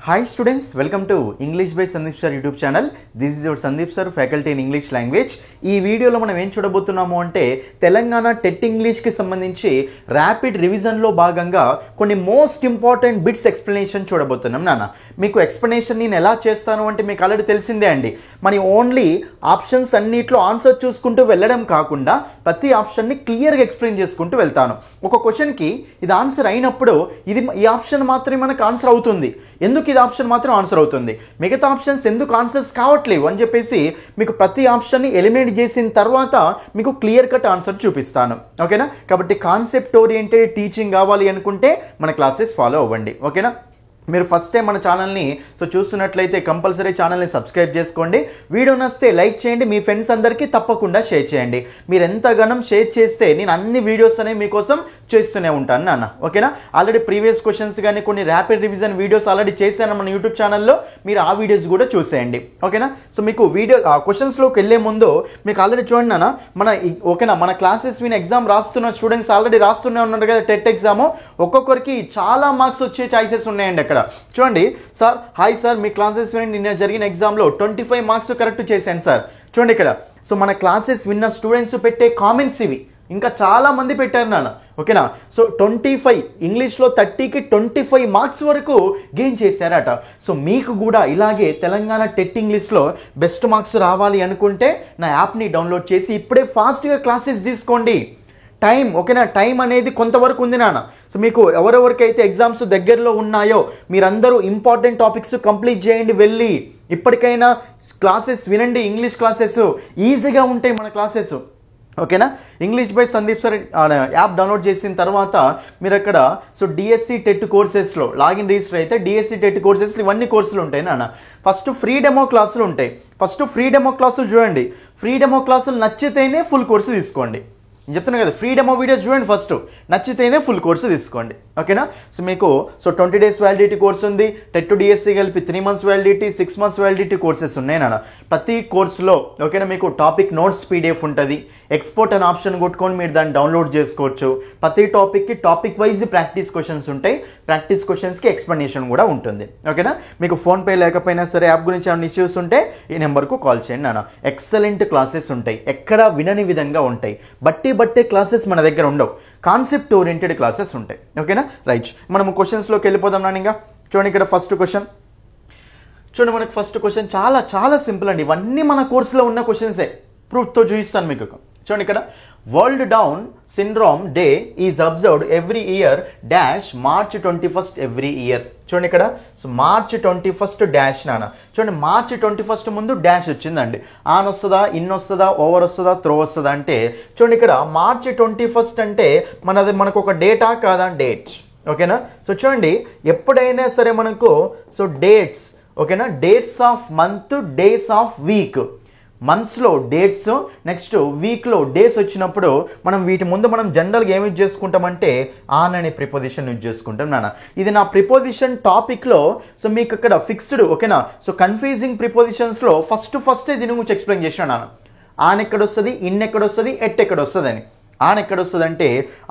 Hi students, welcome to English by Sandeep Sir YouTube channel. This is your Sandeep Sir, faculty in English language. ఈ వీడియోలో మనం ఏం చూడబోతున్నాము అంటే Telangana TET English కి సంబంధించి ర్యాపిడ్ రివిజన్ లో భాగంగా కొన్ని మోస్ట్ ఇంపార్టెంట్ బిట్స్ ఎక్స్ప్లెనేషన్ చూడబోతున్నాం నాన్న. మీకు ఎక్స్ప్లెనేషన్ నేను ఎలా చేస్తాను అంటే మీకు ఆల్రెడీ తెలిసిందే అండి. మన ఓన్లీ ఆప్షన్స్ అన్నిట్లో ఆన్సర్ చూసుకుంటూ వెళ్ళడం కాకుండా ప్రతి ఆప్షన్ ని క్లియర్ గా ఎక్స్ప్లెయిన్ చేసుకుంటూ వెళ్తాను. ఒక క్వశ్చన్ కి ఇది ఆన్సర్ అయినప్పుడు ఈ ఆప్షన్ మాత్రమే మనకు ఆన్సర్ అవుతుంది. ఎందుకు ఇది ఆప్షన్ మాత్రం ఆన్సర్ అవుతుంది, మిగతా ఆప్షన్స్ ఎందుకు ఆన్సర్స్ కావట్లేవు అని చెప్పేసి మీకు ప్రతి ఆప్షన్ని ఎలిమినేట్ చేసిన తర్వాత మీకు క్లియర్ కట్ ఆన్సర్ చూపిస్తాను. ఓకేనా? కాబట్టి కాన్సెప్ట్ ఓరియంటెడ్ టీచింగ్ కావాలి అనుకుంటే మన క్లాసెస్ ఫాలో అవ్వండి. ఓకేనా? మీరు ఫస్ట్ టైం మన ఛానల్ని చూస్తున్నట్లయితే కంపల్సరీ ఛానల్ని సబ్స్క్రైబ్ చేసుకోండి. వీడియో నచ్చితే లైక్ చేయండి, మీ ఫ్రెండ్స్ అందరికీ తప్పకుండా షేర్ చేయండి. మీరు ఎంతగానం షేర్ చేస్తే నేను అన్ని వీడియోస్ అనేవి మీకోసం చేస్తూనే ఉంటాను నాన్న. ఓకేనా? ఆల్రెడీ ప్రీవియస్ క్వశ్చన్స్ కానీ కొన్ని ర్యాపిడ్ రివిజన్ వీడియోస్ ఆల్రెడీ చేశాను మన యూట్యూబ్ ఛానల్లో, మీరు ఆ వీడియోస్ కూడా చూసేయండి. ఓకేనా? సో మీకు వీడియో క్వశ్చన్స్లోకి వెళ్ళే ముందు మీకు ఆల్రెడీ చూడండి నాన్న, ఓకేనా, మన క్లాసెస్ విని ఎగ్జామ్ రాస్తున్న స్టూడెంట్స్ ఆల్రెడీ రాస్తూనే ఉన్నారు కదా టెట్ ఎగ్జామ్. ఒక్కొక్కరికి చాలా మార్క్స్ వచ్చే ఛాయిసెస్ ఉన్నాయండి. అక్కడ చూడండి, సార్ హాయ్ సార్, మీ క్లాసెస్ విని నిన్న జరిగిన ఎగ్జామ్లో 25 మార్క్స్ కరెక్ట్ చేశాను సార్. చూడండి ఇక్కడ. సో మన క్లాసెస్ విన్న స్టూడెంట్స్ పెట్టే కామెంట్స్ ఇవి, ఇంకా చాలా మంది పెట్టారు నాన్న. ఓకేనా? సో 25 ఇంగ్లీష్లో 30కి 25 మార్క్స్ వరకు గెయిన్ చేశారట. సో మీకు కూడా ఇలాగే తెలంగాణ టెట్ ఇంగ్లీష్లో బెస్ట్ మార్క్స్ రావాలి అనుకుంటే నా యాప్ని డౌన్లోడ్ చేసి ఇప్పుడే ఫాస్ట్గా క్లాసెస్ తీసుకోండి. టైం, ఓకేనా, టైం అనేది కొంతవరకు ఉంది నాన్న. సో మీకు ఎవరెవరికైతే ఎగ్జామ్స్ దగ్గరలో ఉన్నాయో మీరందరూ ఇంపార్టెంట్ టాపిక్స్ కంప్లీట్ చేయండి. వెళ్ళి ఇప్పటికైనా క్లాసెస్ వినండి. ఇంగ్లీష్ క్లాసెస్ ఈజీగా ఉంటాయి మన క్లాసెస్. ఓకేనా? English by Sandeep sir app download చేసిన తర్వాత మీరు అక్కడ సో డిఎస్సి టెట్ కోర్సెస్లో లాగిన్ రిజిస్టర్ అయితే డిఎస్సి టెట్ కోర్సెస్లో ఇవన్నీ కోర్సులు ఉంటాయి నాన్న. ఫస్ట్ ఫ్రీ డెమో క్లాసులు ఉంటాయి. ఫస్ట్ ఫ్రీ డెమో క్లాసులు చూడండి. ఫ్రీ డెమో క్లాసులు నచ్చితేనే ఫుల్ కోర్సు తీసుకోండి. నేను చెప్తున్నాను కదా, ఫ్రీ డెమో వీడియోస్ చూడండి. ఫస్ట్ నచ్చితేనే ఫుల్ కోర్సు తీసుకోండి. ఓకేనా? సో మీకు 20 days వ్యాలిడిటీ కోర్స్ ఉంది. టెట్ డిఎస్సి కలిపి 3 months validity, 6 months validity courses ఉన్నాయి నాన్న. ప్రతి కోర్సులో ఓకేనా మీకు టాపిక్ నోట్స్ పీడిఎఫ్ ఉంటుంది. ఎక్స్పోర్ట్ అనే ఆప్షన్ కొట్టుకొని మీరు దాన్ని డౌన్లోడ్ చేసుకోవచ్చు. ప్రతి టాపిక్కి టాపిక్ వైజ్ ప్రాక్టీస్ క్వశ్చన్స్ ఉంటాయి. ప్రాక్టీస్ క్వశ్చన్స్కి ఎక్స్ప్లెనేషన్ కూడా ఉంటుంది. ఓకేనా? మీకు ఫోన్పే లేకపోయినా సరే యాప్ గురించి ఏమైనా ఇష్యూస్ ఉంటే ఈ నెంబర్కు కాల్ చేయండి నాన్న. ఎక్సలెంట్ క్లాసెస్ ఉంటాయి, ఎక్కడ వినని విధంగా ఉంటాయి. బట్టే క్లాసెస్ మన దగ్గర ఉండవు, కాన్సెప్ట్ ఓరియంటెడ్ క్లాసెస్ ఉంటాయి. ఓకేనా? రైట్, మనం క్వశ్చన్స్లోకి వెళ్ళిపోదాం నాన్న. ఇంకా చూడండి ఇక్కడ ఫస్ట్ క్వశ్చన్ చూడండి. మనకు ఫస్ట్ క్వశ్చన్ చాలా చాలా సింపుల్ అండి. ఇవన్నీ మన కోర్సులో ఉన్న క్వశ్చన్సే, ప్రూఫ్తో చూపిస్తాను మీకు. చూడండి ఇక్కడ, world down syndrome day is observed every year dash March 21st every year. చూడండి ఇక్కడ, సో March 21st డాష్ నాన్న. చూడండి, March 21st ముందు డాష్ వచ్చిందండి. ఆన్ వస్తుందా, ఇన్ వస్తుందా, ఓవర్ వస్తుందా, త్రో వస్తుందా అంటే చూడండి ఇక్కడ March 21st అంటే మనకు ఒక డేటా కాదా, డేట్. ఓకేనా? సో చూడండి, ఎప్పుడైనా సరే మనకు సో డేట్స్, ఓకేనా, dates of month, days of week. మంత్స్లో డేట్స్, నెక్స్ట్ వీక్లో డేస్ వచ్చినప్పుడు మనం వీటి ముందు మనం జనరల్గా ఏమి యూజ్ చేసుకుంటామంటే ఆన్ అనే ప్రిపోజిషన్ యూజ్ చేసుకుంటాం నాన్న. ఇది నా ప్రిపోజిషన్ టాపిక్లో సో మీకు అక్కడ ఫిక్స్డ్. ఓకేనా? సో కన్ఫ్యూజింగ్ ప్రిపోజిషన్స్లో ఫస్ట్ దీని గురించి ఎక్స్ప్లెయిన్ చేసిన నాన్న. ఆన్ ఎక్కడొస్తుంది, ఇన్ ఎక్కడొస్తుంది, ఎట్ ఎక్కడొస్తుంది అని. ఆన్ ఎక్కడొస్తుంది అంటే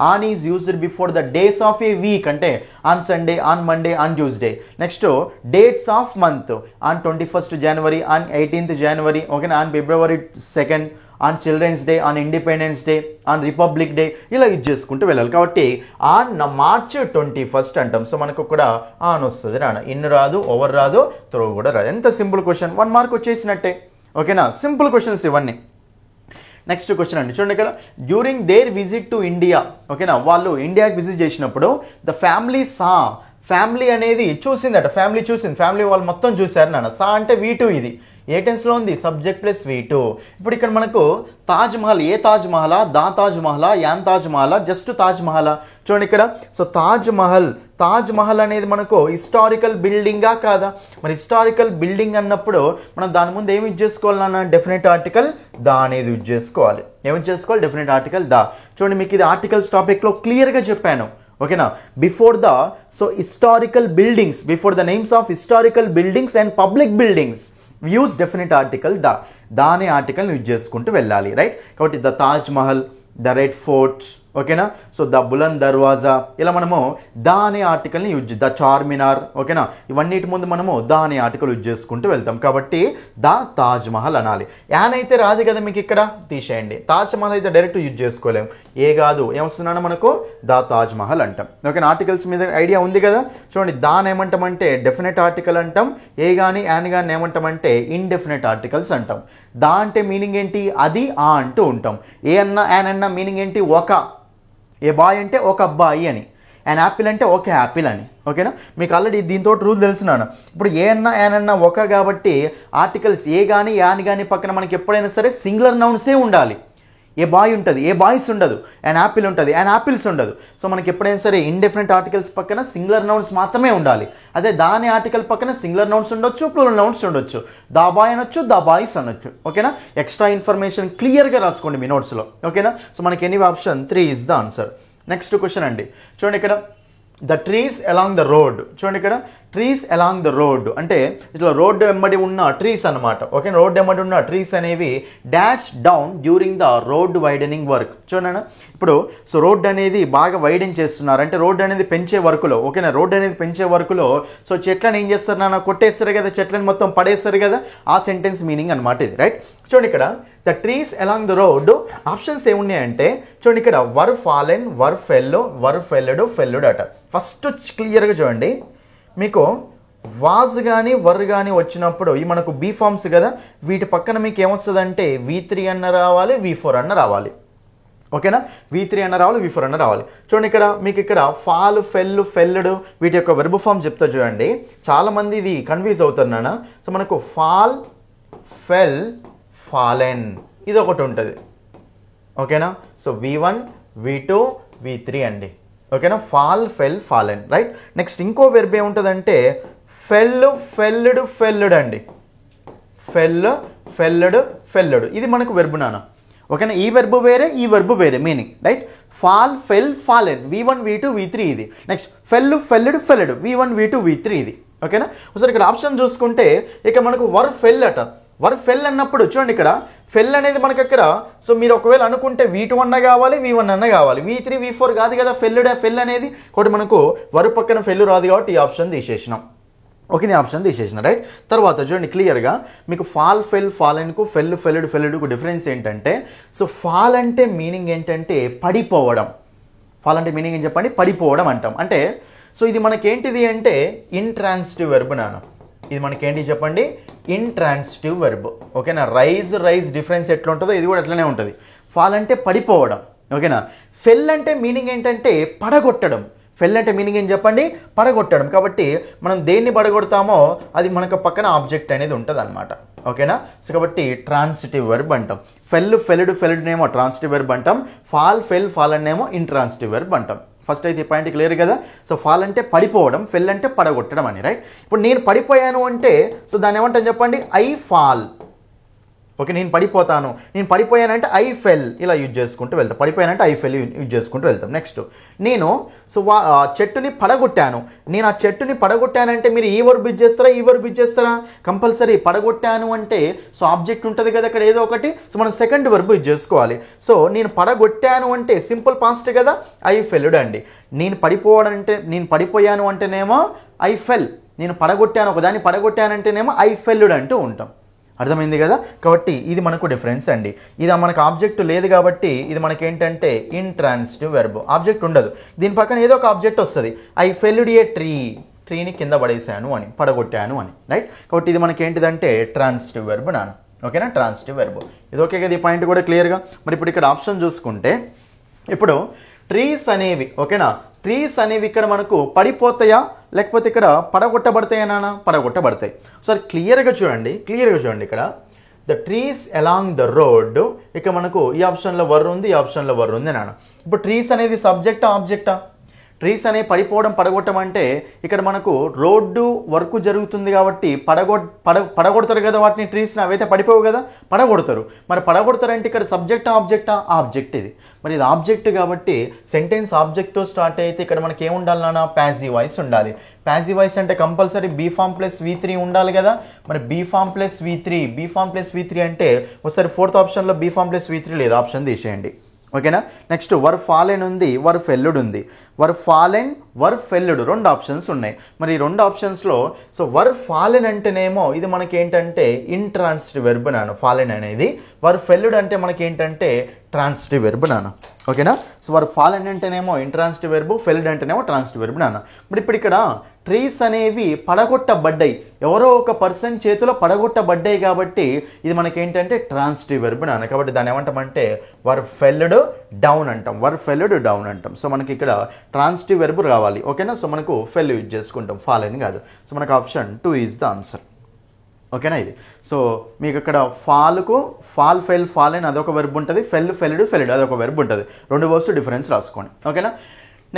on is used before the days of a week, అంటే on Sunday, on Monday, on Tuesday. Next dates of month, on 21st January, on 18th January, ఓకేనా, on February 2nd, on Children's Day, on Independence Day, on Republic Day, ఇలా use చేసుకుంటూ వెళ్ళాలి. కాబట్టి on March 21st అంటాం. So మనకు కూడా on వస్తుంది నాన్న. ఇన్ రాదు, ఓవర్ రాదు, త్రో కూడా రాదు. ఎంత సింపుల్ క్వశ్చన్, 1 mark వచ్చేసినట్టే. ఓకేనా? సింపుల్ క్వశ్చన్స్ ఇవన్నీ. నెక్స్ట్ క్వశ్చన్ అండి, చూడండి ఇక్కడ, during their visit to India. ఓకేనా? వాళ్ళు ఇండియాకి విజిట్ చేసినప్పుడు ద ఫ్యామిలీ సా, ఫ్యామిలీ అనేది చూసిందట. ఫ్యామిలీ వాళ్ళు మొత్తం చూశారు నాన్న. సా అంటే V2, ఇది ఏ టెన్స్లో ఉంది, సబ్జెక్ట్ ప్లస్ V2. ఇప్పుడు ఇక్కడ మనకు తాజ్ మహల్, ఏ తాజ్ మహలా, దా తాజ్ మహలా, యాన్ తాజ్ మహలా, జస్ట్ తాజ్ మహలా. చూడండి ఇక్కడ, సో తాజ్ మహల్ అనేది మనకు హిస్టారికల్ బిల్డింగా కాదా? మరి హిస్టారికల్ బిల్డింగ్ అన్నప్పుడు మనం దాని ముందు ఏమి యూజ్ చేసుకోవాలన్నా, డెఫినెట్ ఆర్టికల్ దా అనేది యూజ్ చేసుకోవాలి. ఏమి చేసుకోవాలి, డెఫినెట్ ఆర్టికల్ దా. చూడండి, మీకు ఇది ఆర్టికల్స్ టాపిక్లో క్లియర్గా చెప్పాను. ఓకేనా? Before the so historical buildings, before the names of historical buildings and public buildings use definite article the అనే ఆర్టికల్ యూజ్ చేసుకుంటూ వెళ్ళాలి. రైట్? కాబట్టి the Taj Mahal, the red fort, ఓకేనా. సో ద బులంద్ దర్వాజా, ఇలా మనము ద అనే ఆర్టికల్ని యూజ్ ద చార్మినార్, ఓకేనా. ఇవన్నిటి ముందు మనము ద అనే ఆర్టికల్ యూజ్ చేసుకుంటూ వెళ్తాం. కాబట్టి ద తాజ్ మహల్ అనాలి. యాన్ అయితే రాదు కదా మీకు, ఇక్కడ తీసేయండి. తాజ్ మహల్ అయితే డైరెక్ట్ యూజ్ చేసుకోలేము. ఏ కాదు, ఏమొస్తున్నానో మనకు ద తాజ్ మహల్ అంటాం. ఓకేనా. ఆర్టికల్స్ మీద ఐడియా ఉంది కదా. చూడండి, దాని ఏమంటామంటే డెఫినెట్ ఆర్టికల్ అంటాం. ఏ కానీ యాన్ కానీ ఏమంటామంటే ఇండెఫినెట్ ఆర్టికల్స్ అంటాం. దా అంటే మీనింగ్ ఏంటి, అది ఆ అంటూ ఉంటాం. ఏ అన్న యాన్ అన్న మీనింగ్ ఏంటి, ఒక. ఏ బాయ్ అంటే ఒక అబ్బాయి అని, అండ్ యాపిల్ అంటే ఒక యాపిల్ అని. ఓకేనా. మీకు ఆల్రెడీ దీంతో రూల్ తెలుసున్నాను. ఇప్పుడు ఏ అన్నా యాన్ అన్నా ఒక కాబట్టి ఆర్టికల్స్ ఏ కానీ యాన్ కానీ పక్కన మనకి ఎప్పుడైనా సరే సింగులర్ నౌన్సే ఉండాలి. ఏ బాయ్ ఉంటుంది, ఏ బాయ్స్ ఉండదు. అండ్ యాపిల్ ఉంటుంది, అండ్ యాపిల్స్ ఉండదు. సో మనకి ఎప్పుడైనా సరే ఇండెఫినెట్ ఆర్టికల్స్ పక్కన సింగులర్ నౌన్స్ మాత్రమే ఉండాలి. అదే దాని ఆర్టికల్ పక్కన సింగులర్ నౌన్స్ ఉండొచ్చు, ప్లూరల్ నౌన్స్ ఉండొచ్చు. దా బాయ్ అనొచ్చు, దా బాయ్స్ అనొచ్చు. ఓకేనా. ఎక్స్ట్రా ఇన్ఫర్మేషన్ క్లియర్గా రాసుకోండి మీ నోట్స్లో. ఓకేనా. సో మనకి any option 3 is the answer. Next question అండి, చూడండి ఇక్కడ the trees along the road. చూడండి ఇక్కడ ట్రీస్ అలాంగ్ ద రోడ్ అంటే ఇట్లా రోడ్డు వెంబడి ఉన్న ట్రీస్ అనమాట. ఓకే. రోడ్డు వెంబడి ఉన్న ట్రీస్ అనేవి dash down during the road widening work. చూడండి ఇప్పుడు సో రోడ్ అనేది బాగా వైడెన్ చేస్తున్నారు అంటే రోడ్ అనేది పెంచే వర్క్లో. ఓకేనా. రోడ్ అనేది పెంచే వర్క్లో సో చెట్లను ఏం చేస్తారు నాన్న, కొట్టేస్తారు కదా, చెట్లను మొత్తం పడేస్తారు కదా. ఆ సెంటెన్స్ మీనింగ్ అనమాట ఇది. రైట్. చూడండి ఇక్కడ the trees along the road options ఏమున్నాయంటే చూడండి ఇక్కడ వర్ ఫాలెన్, వర్ ఫెల్, వర్ ఫెల్డ్, ఫెల్డ్ అట. ఫస్ట్ క్లియర్గా చూడండి, మీకు వాజ్ కానీ వర్ కానీ వచ్చినప్పుడు ఈ మనకు బీ ఫార్మ్స్ కదా, వీటి పక్కన మీకు ఏమొస్తుంది అంటే V3 అన్న రావాలి, V4 అన్న రావాలి. ఓకేనా. V3 అన్న రావాలి, V4 అన్న రావాలి. చూడండి ఇక్కడ మీకు ఇక్కడ ఫాల్, ఫెల్, ఫెల్డ్ వీటి యొక్క వెర్బ్ ఫామ్ చెప్తా చూడండి. చాలామంది ఇది కన్ఫ్యూజ్ అవుతారు నాన్న. సో మనకు ఫాల్, ఫెల్, ఫాలెన్ ఇది ఒకటి ఉంటుంది. ఓకేనా. సో V1, V2, V3 అండి. ఓకేనా. ఫాల్, ఫెల్, ఫాలెన్. రైట్. నెక్స్ట్ ఇంకో వెర్బ్ ఏముంటుందంటే ఫెల్, ఫెల్డ్, ఫెల్డ్ అండి. ఫెల్, ఫెల్డ్, ఫెల్డ్ ఇది మనకు వెర్బ్ నాన్న. ఓకేనా. ఈ వెర్బ్ వేరే, ఈ వెర్బ్ వేరే మీనింగ్. రైట్. ఫాల్, ఫెల్, ఫాలెన్ V1, V2, V3 ఇది. నెక్స్ట్ ఫెల్, ఫెల్డ్, ఫెల్డ్ V1, V2, V3 ఇది. ఓకేనా. ఒకసారి ఇక్కడ ఆప్షన్ చూసుకుంటే ఇక మనకు వర్ ఫెల్ అట. వర్ ఫెల్ అన్నప్పుడు చూడండి ఇక్కడ ఫెల్ అనేది మనకి ఇక్కడ సో మీరు ఒకవేళ అనుకుంటే V2 అన్న కావాలి, V1 అన్న కావాలి, V3, V4 కాదు కదా ఫెల్ అనేది. కాబట్టి మనకు వరు పక్కన ఫెల్ రాదు కాబట్టి ఈ ఆప్షన్ తీసేసినాం. ఓకే. ఈ ఆప్షన్ తీసేసిన. రైట్. తర్వాత చూడండి క్లియర్గా మీకు ఫాల్, ఫెల్, ఫాలెన్కు ఫెల్, ఫెల్డ్, ఫెల్డ్కు డిఫరెన్స్ ఏంటంటే సో ఫాల్ అంటే మీనింగ్ ఏంటంటే పడిపోవడం. ఫాల్ అంటే మీనింగ్ ఏం చెప్పండి, పడిపోవడం అంటాం. అంటే సో ఇది మనకేంటిది అంటే ఇంట్రాన్సిటివ్ వెర్బ్ నాన్న. ఇది మనకేంటి చెప్పండి, ఇంట్రాన్సిటివ్ వెర్బ్. ఓకేనా. రైజ్, రైజ్ డిఫరెన్స్ ఎట్లా ఉంటుందో ఇది కూడా అట్లనే ఉంటుంది. ఫాల్ అంటే పడిపోవడం. ఓకేనా. ఫెల్ అంటే మీనింగ్ ఏంటంటే పడగొట్టడం. ఫెల్ అంటే మీనింగ్ ఏం చెప్పండి, పడగొట్టడం. కాబట్టి మనం దేన్ని పడగొడతామో అది మనకు పక్కన ఆబ్జెక్ట్ అనేది ఉంటుంది అనమాట. ఓకేనా. సో కాబట్టి ట్రాన్సిటివ్ వెర్బ్ అంటాం. ఫెల్, ఫెల్డ్, ఫెల్డ్నేమో ట్రాన్సిటివ్ వెర్బ్ అంటాం. ఫాల్, ఫెల్, ఫాలెన్నేమో ఇంట్రాన్సిటివ్ వెర్బ్ అంటాం. ఫస్ట్ అయితే ఈ పాయింట్ క్లియర్ కదా. సో ఫాల్ అంటే పడిపోవడం, ఫెల్ అంటే పడగొట్టడం అని. రైట్. ఇప్పుడు నేను పడిపోయాను అంటే సో దాన్ని ఏమంటాను చెప్పండి, ఐ ఫాల్. ఓకే. నేను పడిపోతాను, నేను పడిపోయానంటే ఐ ఫెల్ ఇలా యూజ్ చేసుకుంటూ వెళ్తాం. పడిపోయానంటే ఐ ఫెల్ యూజ్ చేసుకుంటూ వెళ్తాం. నెక్స్ట్ నేను సో చెట్టుని పడగొట్టాను. నేను ఆ చెట్టుని పడగొట్టానంటే మీరు ఈ వర్బ్ యూజ్ చేస్తారా, ఈ వర్బ్ యూజ్ చేస్తారా? కంపల్సరీ పడగొట్టాను అంటే సో ఆబ్జెక్ట్ ఉంటుంది కదా అక్కడ ఏదో ఒకటి. సో మనం సెకండ్ వర్బ్ యూజ్ చేసుకోవాలి. సో నేను పడగొట్టాను అంటే సింపుల్ పాస్ట్ కదా, ఐ ఫెల్డ్ అండి. నేను పడిపోయాను అంటేనేమో ఐ ఫెల్. నేను పడగొట్టాను, ఒకదాన్ని పడగొట్టానంటేనేమో ఐ ఫెల్డ్ అంటూ ఉంటాం. అర్థమైంది కదా. కాబట్టి ఇది మనకు డిఫరెన్స్ అండి. ఇది మనకు ఆబ్జెక్ట్ లేదు కాబట్టి ఇది మనకేంటంటే ఇంట్రాన్సిటివ్ వెర్బ్. ఆబ్జెక్ట్ ఉండదు, దీని పక్కన ఏదో ఒక ఆబ్జెక్ట్ వస్తుంది. ఐ ఫెల్డ్ ఏ ట్రీ, ట్రీని కింద పడేసాను అని, పడగొట్టాను అని. రైట్. కాబట్టి ఇది మనకేంటిదంటే ట్రాన్సిటివ్ వెర్బ్ నాన్న. ఓకేనా. ట్రాన్సిటివ్ వెర్బ్ ఇది ఓకే కదా. ఈ పాయింట్ కూడా క్లియర్గా. మరి ఇప్పుడు ఇక్కడ ఆప్షన్ చూసుకుంటే ఇప్పుడు ట్రీస్ అనేవి ఓకేనా, ట్రీస్ అనేవి ఇక్కడ మనకు పడిపోతాయా లేకపోతే ఇక్కడ పడగొట్టబడతాయా నాన్న? పడగొట్టబడతాయి. ఒకసారి క్లియర్గా చూడండి ఇక్కడ the trees along the road. ఇక మనకు ఈ ఆప్షన్లో వర్ ఉంది, ఈ ఆప్షన్లో వర్ ఉంది నాన్న. ఇప్పుడు ట్రీస్ అనేది సబ్జెక్టా ఆబ్జెక్టా? ట్రీస్ అనే పడిపోవడం, పడగొట్టడం అంటే ఇక్కడ మనకు రోడ్డు వర్క్ జరుగుతుంది కాబట్టి పడగొడతారు కదా వాటిని, ట్రీస్ని. అవైతే పడిపోవు కదా, పడగొడతారు. మరి పడగొడతారంటే ఇక్కడ సబ్జెక్టా ఆబ్జెక్టా? ఆబ్జెక్ట్ ఇది. మరి ఇది ఆబ్జెక్ట్ కాబట్టి సెంటెన్స్ ఆబ్జెక్ట్తో స్టార్ట్ అయితే ఇక్కడ మనకి ఏం ఉండాలి నాన్న? ప్యాసివ్ వాయిస్ ఉండాలి. ప్యాసివ్ వాయిస్ అంటే compulsory be form plus V3 ఉండాలి కదా. మరి బీ ఫామ్ ప్లస్ V3 అంటే ఒకసారి ఫోర్త్ ఆప్షన్లో బీ ఫామ్ ప్లస్ V3 లేదు, ఆప్షన్ తీసేయండి. ఓకేనా. నెక్స్ట్ వర్ ఫాలెన్ ఉంది, వర్ ఫెల్లుడ్ ఉంది. వర్ ఫాలెన్, వర్ ఫెల్లుడ్ 2 ఆప్షన్స్ ఉన్నాయి. మరి ఈ 2 ఆప్షన్స్లో సో వర్ ఫాలెన్ అంటేనేమో ఇది మనకి ఏంటంటే ఇంట్రాన్సిటివ్ వెర్బ్ నాన్న ఫాలెన్ అనేది. వర్ ఫెల్లుడ్ అంటే మనకి ఏంటంటే ట్రాన్సిటివ్ వెర్బ్ నాన్న. ఓకేనా. సో వర్ ఫాలెన్ అంటేనేమో ఇంట్రాన్సిటివ్ వెర్బ్, ఫెల్లుడ్ అంటేనేమో ట్రాన్సిటివ్ వెర్బ్ నాన్న. మరి ఇప్పుడు ఇక్కడ ట్రీస్ అనేవి పడగొట్టబడ్డాయి, ఎవరో ఒక పర్సన్ చేతిలో పడగొట్టబడ్డాయి కాబట్టి ఇది మనకేంటంటే ట్రాన్సిటివ్ వెర్బ్ నాన్న. కాబట్టి దాన్ని ఏమంటామంటే వర్ ఫెల్లుడ్ డౌన్ అంటాం, వర్ ఫెల్లుడ్ డౌన్ అంటాం. సో మనకి ఇక్కడ ట్రాన్సిటివ్ వెర్బ్ రావాలి. ఓకేనా. సో మనకు ఫెల్ యూజ్ చేసుకుంటాం, ఫాలెన్ కాదు. సో మనకు ఆప్షన్ 2 ఈజ్ ద ఆన్సర్. ఓకేనా. ఇది సో మీకు ఇక్కడ ఫాల్కు ఫాల్, ఫెల్, ఫాలెన్ అదొక వెర్బ్ ఉంటుంది, ఫెల్, ఫెల్లుడ్, ఫెల్లుడ్ అదొక వెర్బ్ ఉంటుంది. 2 వర్బ్స్ డిఫరెన్స్ రాసుకోండి. ఓకేనా.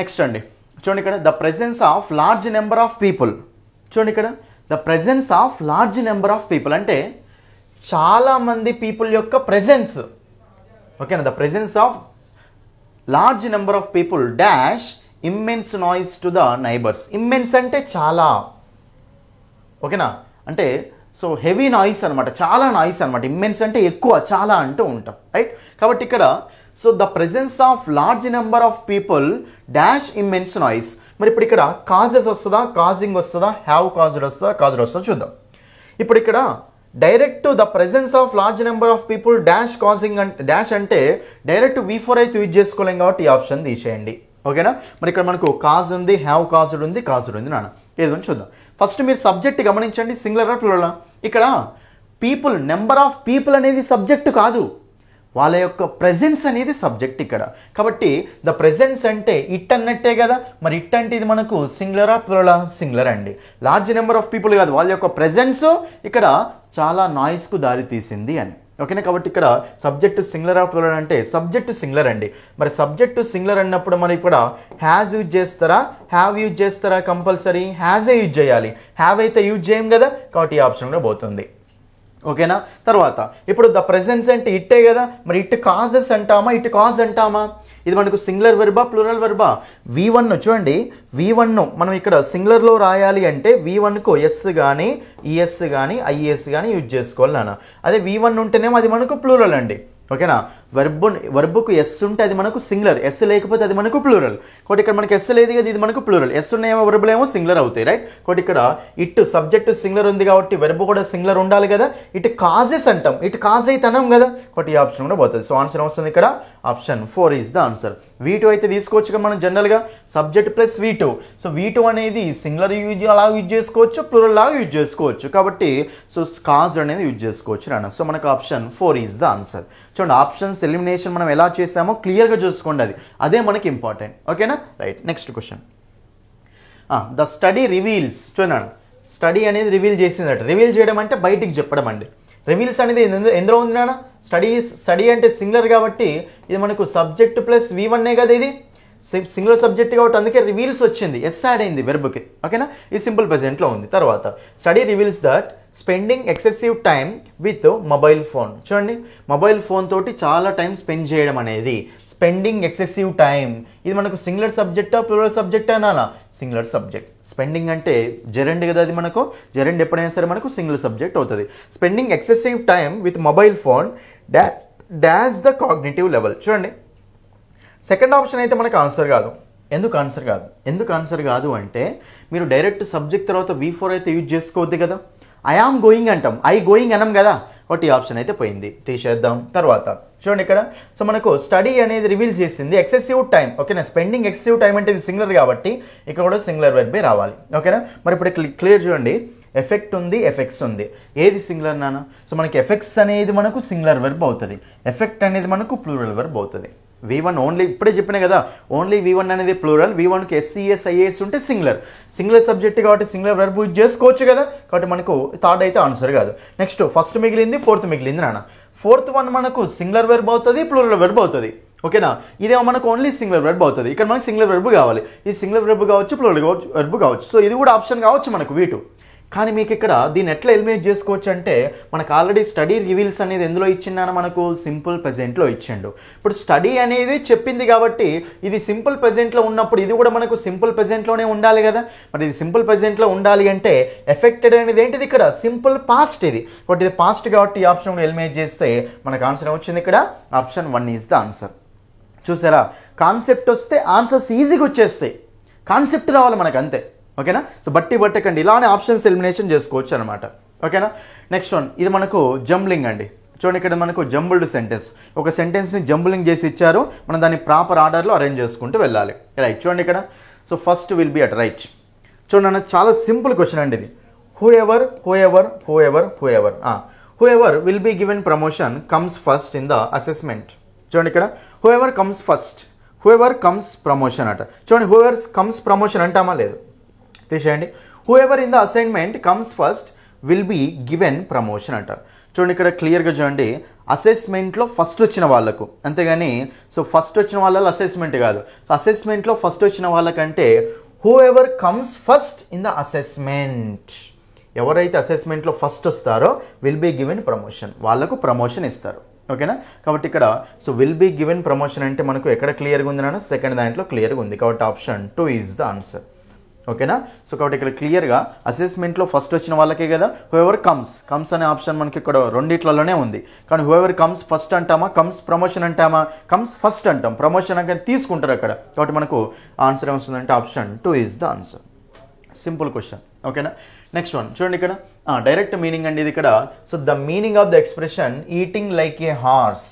నెక్స్ట్ అండి చూడండి ఇక్కడ the presence of large number of people. చూడండి ఇక్కడ the presence of large number of people అంటే చాలామంది పీపుల్ యొక్క ప్రెజెన్స్. ఓకేనా. The presence of large number of people dash immense noise to the neighbours. Immense అంటే చాలా, ఓకేనా, అంటే సో హెవీ నాయిస్ అనమాట, చాలా నాయిస్ అనమాట. ఇమ్మెన్స్ అంటే ఎక్కువ, చాలా అంటూ ఉంటాం, రైట్. కాబట్టి ఇక్కడ so the presence of large number of people dash immense noise. మరి ఇప్పుడు ఇక్కడ కాజెస్ వస్తుందా, కాజింగ్ వస్తుందా, హ్యావ్ కాజ్డ్ వస్తుందా, కాజ్డ్ వస్తుందా చూద్దాం. ఇప్పుడు ఇక్కడ direct the presence of large number of people dash causing అంటే డాష్ అంటే డైరెక్ట్ V4 అయితే యూజ్ చేసుకోలేం కాబట్టి ఈ ఆప్షన్ తీసేయండి. ఓకేనా. మరి ఇక్కడ మనకు కాజ్ ఉంది, హ్యావ్ కాజ్డ్ ఉంది, కాజ్డ్ ఉంది నాన్న. ఏదో చూద్దాం. ఫస్ట్ మీరు సబ్జెక్ట్ గమనించండి, సింగులరా ప్లూరలా. ఇక్కడ పీపుల్, నెంబర్ ఆఫ్ పీపుల్ అనేది సబ్జెక్టు కాదు, వాళ్ళ యొక్క ప్రెజెన్స్ అనేది సబ్జెక్ట్ ఇక్కడ. కాబట్టి ద ప్రెజెన్స్ అంటే ఇట్ అన్నట్టే కదా. మరి ఇట్ అంటే ఇది మనకు సింగులరా ప్లూరలా, సింగులర్ అండి. లార్జ్ నెంబర్ ఆఫ్ పీపుల్ కాదు, వాళ్ళ యొక్క ప్రెజెన్స్ ఇక్కడ చాలా నాయిస్కు దారి తీసింది అని. ఓకేనా. కాబట్టి ఇక్కడ సబ్జెక్టు సింగులరా ప్లూరల్ అంటే సబ్జెక్టు సింగులర్ అండి. మరి సబ్జెక్టు సింగులర్ అన్నప్పుడు మనం ఇక్కడ హ్యాజ్ యూజ్ చేస్తారా, హ్యావ్ యూజ్ చేస్తారా, కంపల్సరీ హ్యాజే యూజ్ చేయాలి. హ్యావ్ అయితే యూజ్ చేయం కదా, కాబట్టి ఈ ఆప్షన్ కూడా పోతుంది. ఓకేనా. తర్వాత ఇప్పుడు ద ప్రెజెన్స్ అంటే ఇట్టే కదా, మరి ఇట్ కాజెస్ అంటామా, ఇట్ కాజ్ అంటామా. ఇది మనకు సింగులర్ వెర్బా, ప్లూరల్ వెర్బా. V1 చూడండి, V1 మనం ఇక్కడ సింగులర్లో రాయాలి అంటే V1కు ఎస్ కానీ, ఈఎస్ కానీ, ఐఎస్ కానీ యూజ్ చేసుకోవాలి నాన్న. అదే V1 ఉంటేనేమో అది మనకు ప్లూరల్ అండి. ఓకేనా. వర్బుకు ఎస్ ఉంటే అది మనకు సింగులర్, ఎస్ లేకపోతే అది మనకు ప్లూరల్. కాబట్టి ఇక్కడ మనకి ఎస్ లేదు కదా, ఇది మనకు ప్లూరల్. ఎస్ ఉన్నాయేమో వర్బులు ఏమో సింగులర్ అవుతాయి, రైట్. కాబట్టి ఇక్కడ ఇట్ సబ్జెక్టు సింగులర్ ఉంది కాబట్టి వెర్బ్ కూడా సింగులర్ ఉండాలి కదా. ఇట్ కాజెస్ అంటాం, ఇట్ కాజ్ అయితే అనం కదా, కాబట్టి ఈ ఆప్షన్ కూడా పోతుంది. సో ఆన్సర్ వస్తుంది ఇక్కడ option 4 is the answer. V2 అయితే తీసుకోవచ్చు కదా మనం జనరల్గా, subject plus V2. So V2 అనేది సింగులర్ యూజ్ అలా యూజ్ చేసుకోవచ్చు, ప్లూరల్ లాగా యూజ్ చేసుకోవచ్చు. కాబట్టి సో కాజ్ అనేది యూజ్ చేసుకోవచ్చు నాన్న. సో మనకు ఆప్షన్ 4 ఈజ్ ద ఆన్సర్. చూడండి ఆప్షన్స్ ఎలిమినేషన్ మనం ఎలా చేసామో క్లియర్గా చూసుకోండి, అదే మనకి ఇంపార్టెంట్. ఓకేనా. Right. Next question. The study reveals. చూడండి స్టడీ అనేది రివీల్ చేసిందట. రివీల్ చేయడం అంటే బయటికి చెప్పడం అండి. రివీల్స్ అనేది ఎందులో ఉంది నాన్న, స్టడీ అంటే సింగులర్ కాబట్టి ఇది మనకు సబ్జెక్ట్ ప్లస్ V1 కదా, ఇది సింగులర్ సబ్జెక్ట్ కాబట్టి అందుకే రివీల్స్ వచ్చింది, ఎస్ యాడ్ అయింది వెర్బ్కి. ఓకేనా. ఇది సింపుల్ ప్రెజెంట్లో ఉంది. తర్వాత study reveals that spending excessive time with mobile phone. చూడండి మొబైల్ ఫోన్ తోటి చాలా టైం స్పెండ్ చేయడం అనేది స్పెండింగ్ ఎక్సెసివ్ టైం. ఇది మనకు సింగులర్ సబ్జెక్టా, ప్లూరల్ సబ్జెక్టా అనాలా, సింగులర్ సబ్జెక్ట్. స్పెండింగ్ అంటే జెరెండ్ కదా, అది మనకు జెరెండ్ ఎప్పుడైనా సరే మనకు సింగులర్ సబ్జెక్ట్ అవుతుంది. Spending excessive time with mobile phone dash the cognitive level. చూడండి సెకండ్ ఆప్షన్ అయితే మనకు ఆన్సర్ కాదు. ఎందుకు ఆన్సర్ కాదు అంటే మీరు డైరెక్ట్ సబ్జెక్ట్ తర్వాత V4 అయితే యూజ్ చేసుకోవద్దు కదా. ఐ ఆమ్ గోయింగ్ అంటాం, ఐ గోయింగ్ అనం కదా, ఒకటి ఆప్షన్ అయితే పోయింది, తీసేద్దాం. తర్వాత చూడండి ఇక్కడ సో మనకు స్టడీ అనేది రివీల్ చేసింది ఎక్సెసివ్ టైం. ఓకేనా. స్పెండింగ్ ఎక్సెసివ్ టైం అంటే ఇది సింగులర్ కాబట్టి ఇక్కడ కూడా సింగులర్ వెర్బే రావాలి. ఓకేనా. మరి ఇప్పుడు క్లియర్ చూడండి, ఎఫెక్ట్ ఉంది, ఎఫెక్ట్స్ ఉంది, ఏది సింగులర్ నాన్న. సో మనకి ఎఫెక్ట్స్ అనేది మనకు సింగులర్ వెర్బ్ అవుతుంది, ఎఫెక్ట్ అనేది మనకు ప్లూరల్ వెర్బ్ అవుతుంది. V1 ఓన్లీ ఇప్పుడే చెప్పినా కదా, ఓన్లీ V1 అనేది ప్లూరల్, V1కి SES IAS ఉంటే సింగులర్ సబ్జెక్ట్ కాబట్టి సింగులర్ వెర్బ్ యూజ్ చేసుకోవచ్చు కదా, కాబట్టి మనకు థర్డ్ అయితే ఆన్సర్ కాదు. నెక్స్ట్ ఫస్ట్ మిగిలింది, ఫోర్త్ మిగిలింది నాన్న. ఫోర్త్ వన్ మనకు సింగులర్ వెర్బ్ అవుతుంది, ప్లూరల్ వెర్బ్ అవుతుంది. ఓకేనా. ఇదేమో మనకు ఓన్లీ సింగులర్ వెర్బ్ అవుతుంది. ఇక్కడ మనకు సింగులర్ వెర్బ్ కావాలి, ఇది సింగులర్ వెర్బ్ కావచ్చు, ప్లూరల్ వెర్బ్ కావచ్చు. సో ఇది కూడా ఆప్షన్ కావచ్చు మనకు V2. కానీ మీకు ఇక్కడ దీన్ని ఎట్లా ఎలిమినేట్ చేసుకోవచ్చు అంటే మనకు ఆల్రెడీ స్టడీ రివీల్స్ అనేది ఎందులో ఇచ్చిండాన మనకు సింపుల్ ప్రెజెంట్లో ఇచ్చిండు. ఇప్పుడు స్టడీ అనేది చెప్పింది కాబట్టి ఇది సింపుల్ ప్రెజెంట్లో ఉన్నప్పుడు ఇది కూడా మనకు సింపుల్ ప్రెజెంట్లోనే ఉండాలి కదా. మరి ఇది సింపుల్ ప్రెజెంట్లో ఉండాలి అంటే ఎఫెక్టెడ్ అనేది ఏంటిది ఇక్కడ సింపుల్ పాస్ట్. ఇది బట్ ఇది పాస్ట్ కాబట్టి ఈ ఆప్షన్ ఎలిమినేట్ చేస్తే మనకు ఆన్సర్ వచ్చింది ఇక్కడ ఆప్షన్ 1 ఈజ్ ద ఆన్సర్. చూసారా, కాన్సెప్ట్ వస్తే ఆన్సర్స్ ఈజీగా వచ్చేస్తాయి. కాన్సెప్ట్ రావాలి మనకు అంతే. ఓకేనా, సో బట్టి పట్టకండి, ఇలానే ఆప్షన్స్ ఎలిమినేషన్ చేసుకోవచ్చు అనమాట. ఓకేనా, నెక్స్ట్ వన్, ఇది మనకు జంబ్లింగ్ అండి. చూడండి, ఇక్కడ మనకు జంబుల్డ్ సెంటెన్స్, ఒక సెంటెన్స్ని జంబులింగ్ చేసి ఇచ్చారు, మనం దాన్ని ప్రాపర్ ఆర్డర్లో అరేంజ్ చేసుకుంటూ వెళ్ళాలి. రైట్, చూడండి ఇక్కడ, so first will be at right. చూడండి, చాలా సింపుల్ క్వశ్చన్ అండి ఇది. Whoever will be given promotion comes first in the assessment. చూడండి ఇక్కడ, whoever comes first, whoever comes promotion అట. చూడండి, హూ ఎవర్ కమ్స్ ప్రమోషన్ అంటామా లేదు, తీసేయండి. Whoever in the assignment comes first will be given promotion అంటారు. చూడండి ఇక్కడ క్లియర్గా చూడండి, అసెస్మెంట్లో ఫస్ట్ వచ్చిన వాళ్ళకు, అంతేగాని సో ఫస్ట్ వచ్చిన వాళ్ళ అసెస్మెంట్ కాదు, అసెస్మెంట్లో ఫస్ట్ వచ్చిన వాళ్ళకంటే whoever comes first in the assessment, ఎవరైతే అసెస్మెంట్లో ఫస్ట్ వస్తారో విల్ బీ గివెన్ ప్రమోషన్, వాళ్ళకు ప్రమోషన్ ఇస్తారు. ఓకేనా, కాబట్టి ఇక్కడ so will be given promotion అంటే మనకు ఎక్కడ క్లియర్గా ఉంది నాన్న, సెకండ్ దాంట్లో క్లియర్గా ఉంది, కాబట్టి ఆప్షన్ 2 ఈజ్ ద ఆన్సర్. ఓకేనా, సో కాబట్టి ఇక్కడ క్లియర్గా అసెస్మెంట్లో ఫస్ట్ వచ్చిన వాళ్ళకే కదా హూ ఎవర్ కమ్స్ అనే ఆప్షన్ మనకి ఇక్కడ రెండిట్లలోనే ఉంది. కానీ హూ ఎవర్ కమ్స్ ఫస్ట్ అంటామా, కమ్స్ ప్రమోషన్ అంటామా, కమ్స్ ఫస్ట్ అంటాం, ప్రమోషన్ అంటే తీసుకుంటారు అక్కడ. కాబట్టి మనకు ఆన్సర్ ఏమొస్తుందంటే option 2 is the answer. Simple question. ఓకేనా, నెక్స్ట్ వన్ చూడండి ఇక్కడ, డైరెక్ట్ మీనింగ్ అండి ఇది ఇక్కడ. So the meaning of the expression eating like A horse,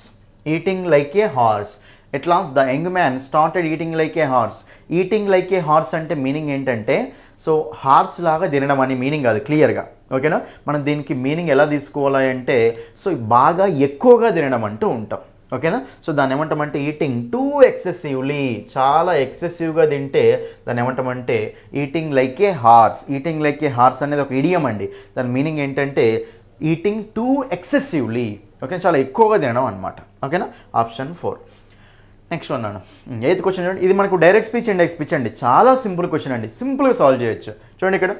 eating like A horse. At last the young man started eating like A horse. Eating like A horse అంటే meaning ఏంటంటే so horse లాగా తినడం అని meaning కాదు క్లియర్గా. ఓకేనా, మనం దీనికి మీనింగ్ ఎలా తీసుకోవాలి అంటే సో బాగా ఎక్కువగా తినడం అంటూ ఉంటాం. ఓకేనా, సో దాన్ని ఏమంటామంటే ఈటింగ్ టూ ఎక్సెసివ్లీ, చాలా ఎక్సెసివ్గా తింటే దాన్ని ఏమంటామంటే ఈటింగ్ లైక్ ఏ హార్స్. ఈటింగ్ లైక్ ఏ హార్స్ అనేది ఒక ఇడియం అండి, దాని మీనింగ్ ఏంటంటే ఈటింగ్ టూ ఎక్సెసివ్లీ. ఓకే, చాలా ఎక్కువగా తినడం అనమాట. ఓకేనా, ఆప్షన్ 4. నెక్స్ట్ వన్ అన్న, 8th క్వశ్చన్ చూడండి, ఇది మనకు డైరెక్ట్ స్పీచ్ ఇండెక్స్ స్పీచ్ అండి, చాలా సింపుల్ క్వశ్చన్ అండి, సింపుల్గా సాల్వ్ చేయొచ్చు. చూడండి ఇక్కడ,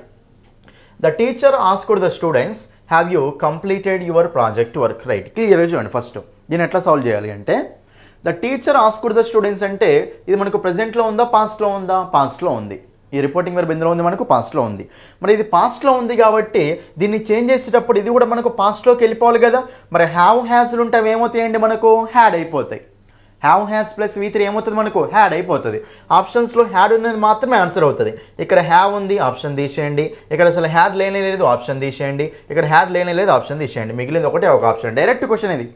the teacher asked the students have you completed your project work. Right, క్లియర్గా చూడండి. ఫస్ట్ దీన్ని ఎట్లా సాల్వ్ చేయాలి అంటే the teacher asked the students అంటే ఇది మనకు ప్రెజెంట్లో ఉందా, పాస్ట్లో ఉందా, పాస్ట్లో ఉంది. ఈ రిపోర్టింగ్ వెర్బ్ ఎందులో ఉంది, మనకు పాస్ట్లో ఉంది. మరి ఇది పాస్ట్లో ఉంది కాబట్టి దీన్ని చేంజ్ చేసేటప్పుడు ఇది కూడా మనకు పాస్ట్లోకి వెళ్ళిపోవాలి కదా. మరి హ్యావ్ హ్యాస్లు ఉంటే అవి ఏమవుతాయండి, మనకు హ్యాడ్ అయిపోతాయి. హ్యావ్ హ్యాస్ ప్లస్ V3 ఏమవుతుంది, మనకు హ్యాడ్ అయిపోతుంది. ఆప్షన్స్లో హ్యాడ్ ఉన్నది మాత్రమే ఆన్సర్ అవుతుంది. ఇక్కడ హ్యావ్ ఉంది, ఆప్షన్ తీసేయండి. ఇక్కడ అసలు హ్యాడ్ లేనే లేదు, ఆప్షన్ తీసేయండి. ఇక్కడ హ్యాడ్ లేనే లేదు, ఆప్షన్ తీసేయండి. మిగిలింది ఒకటే ఒక ఆప్షన్. డైరెక్ట్ క్వశ్చన్ ఇది,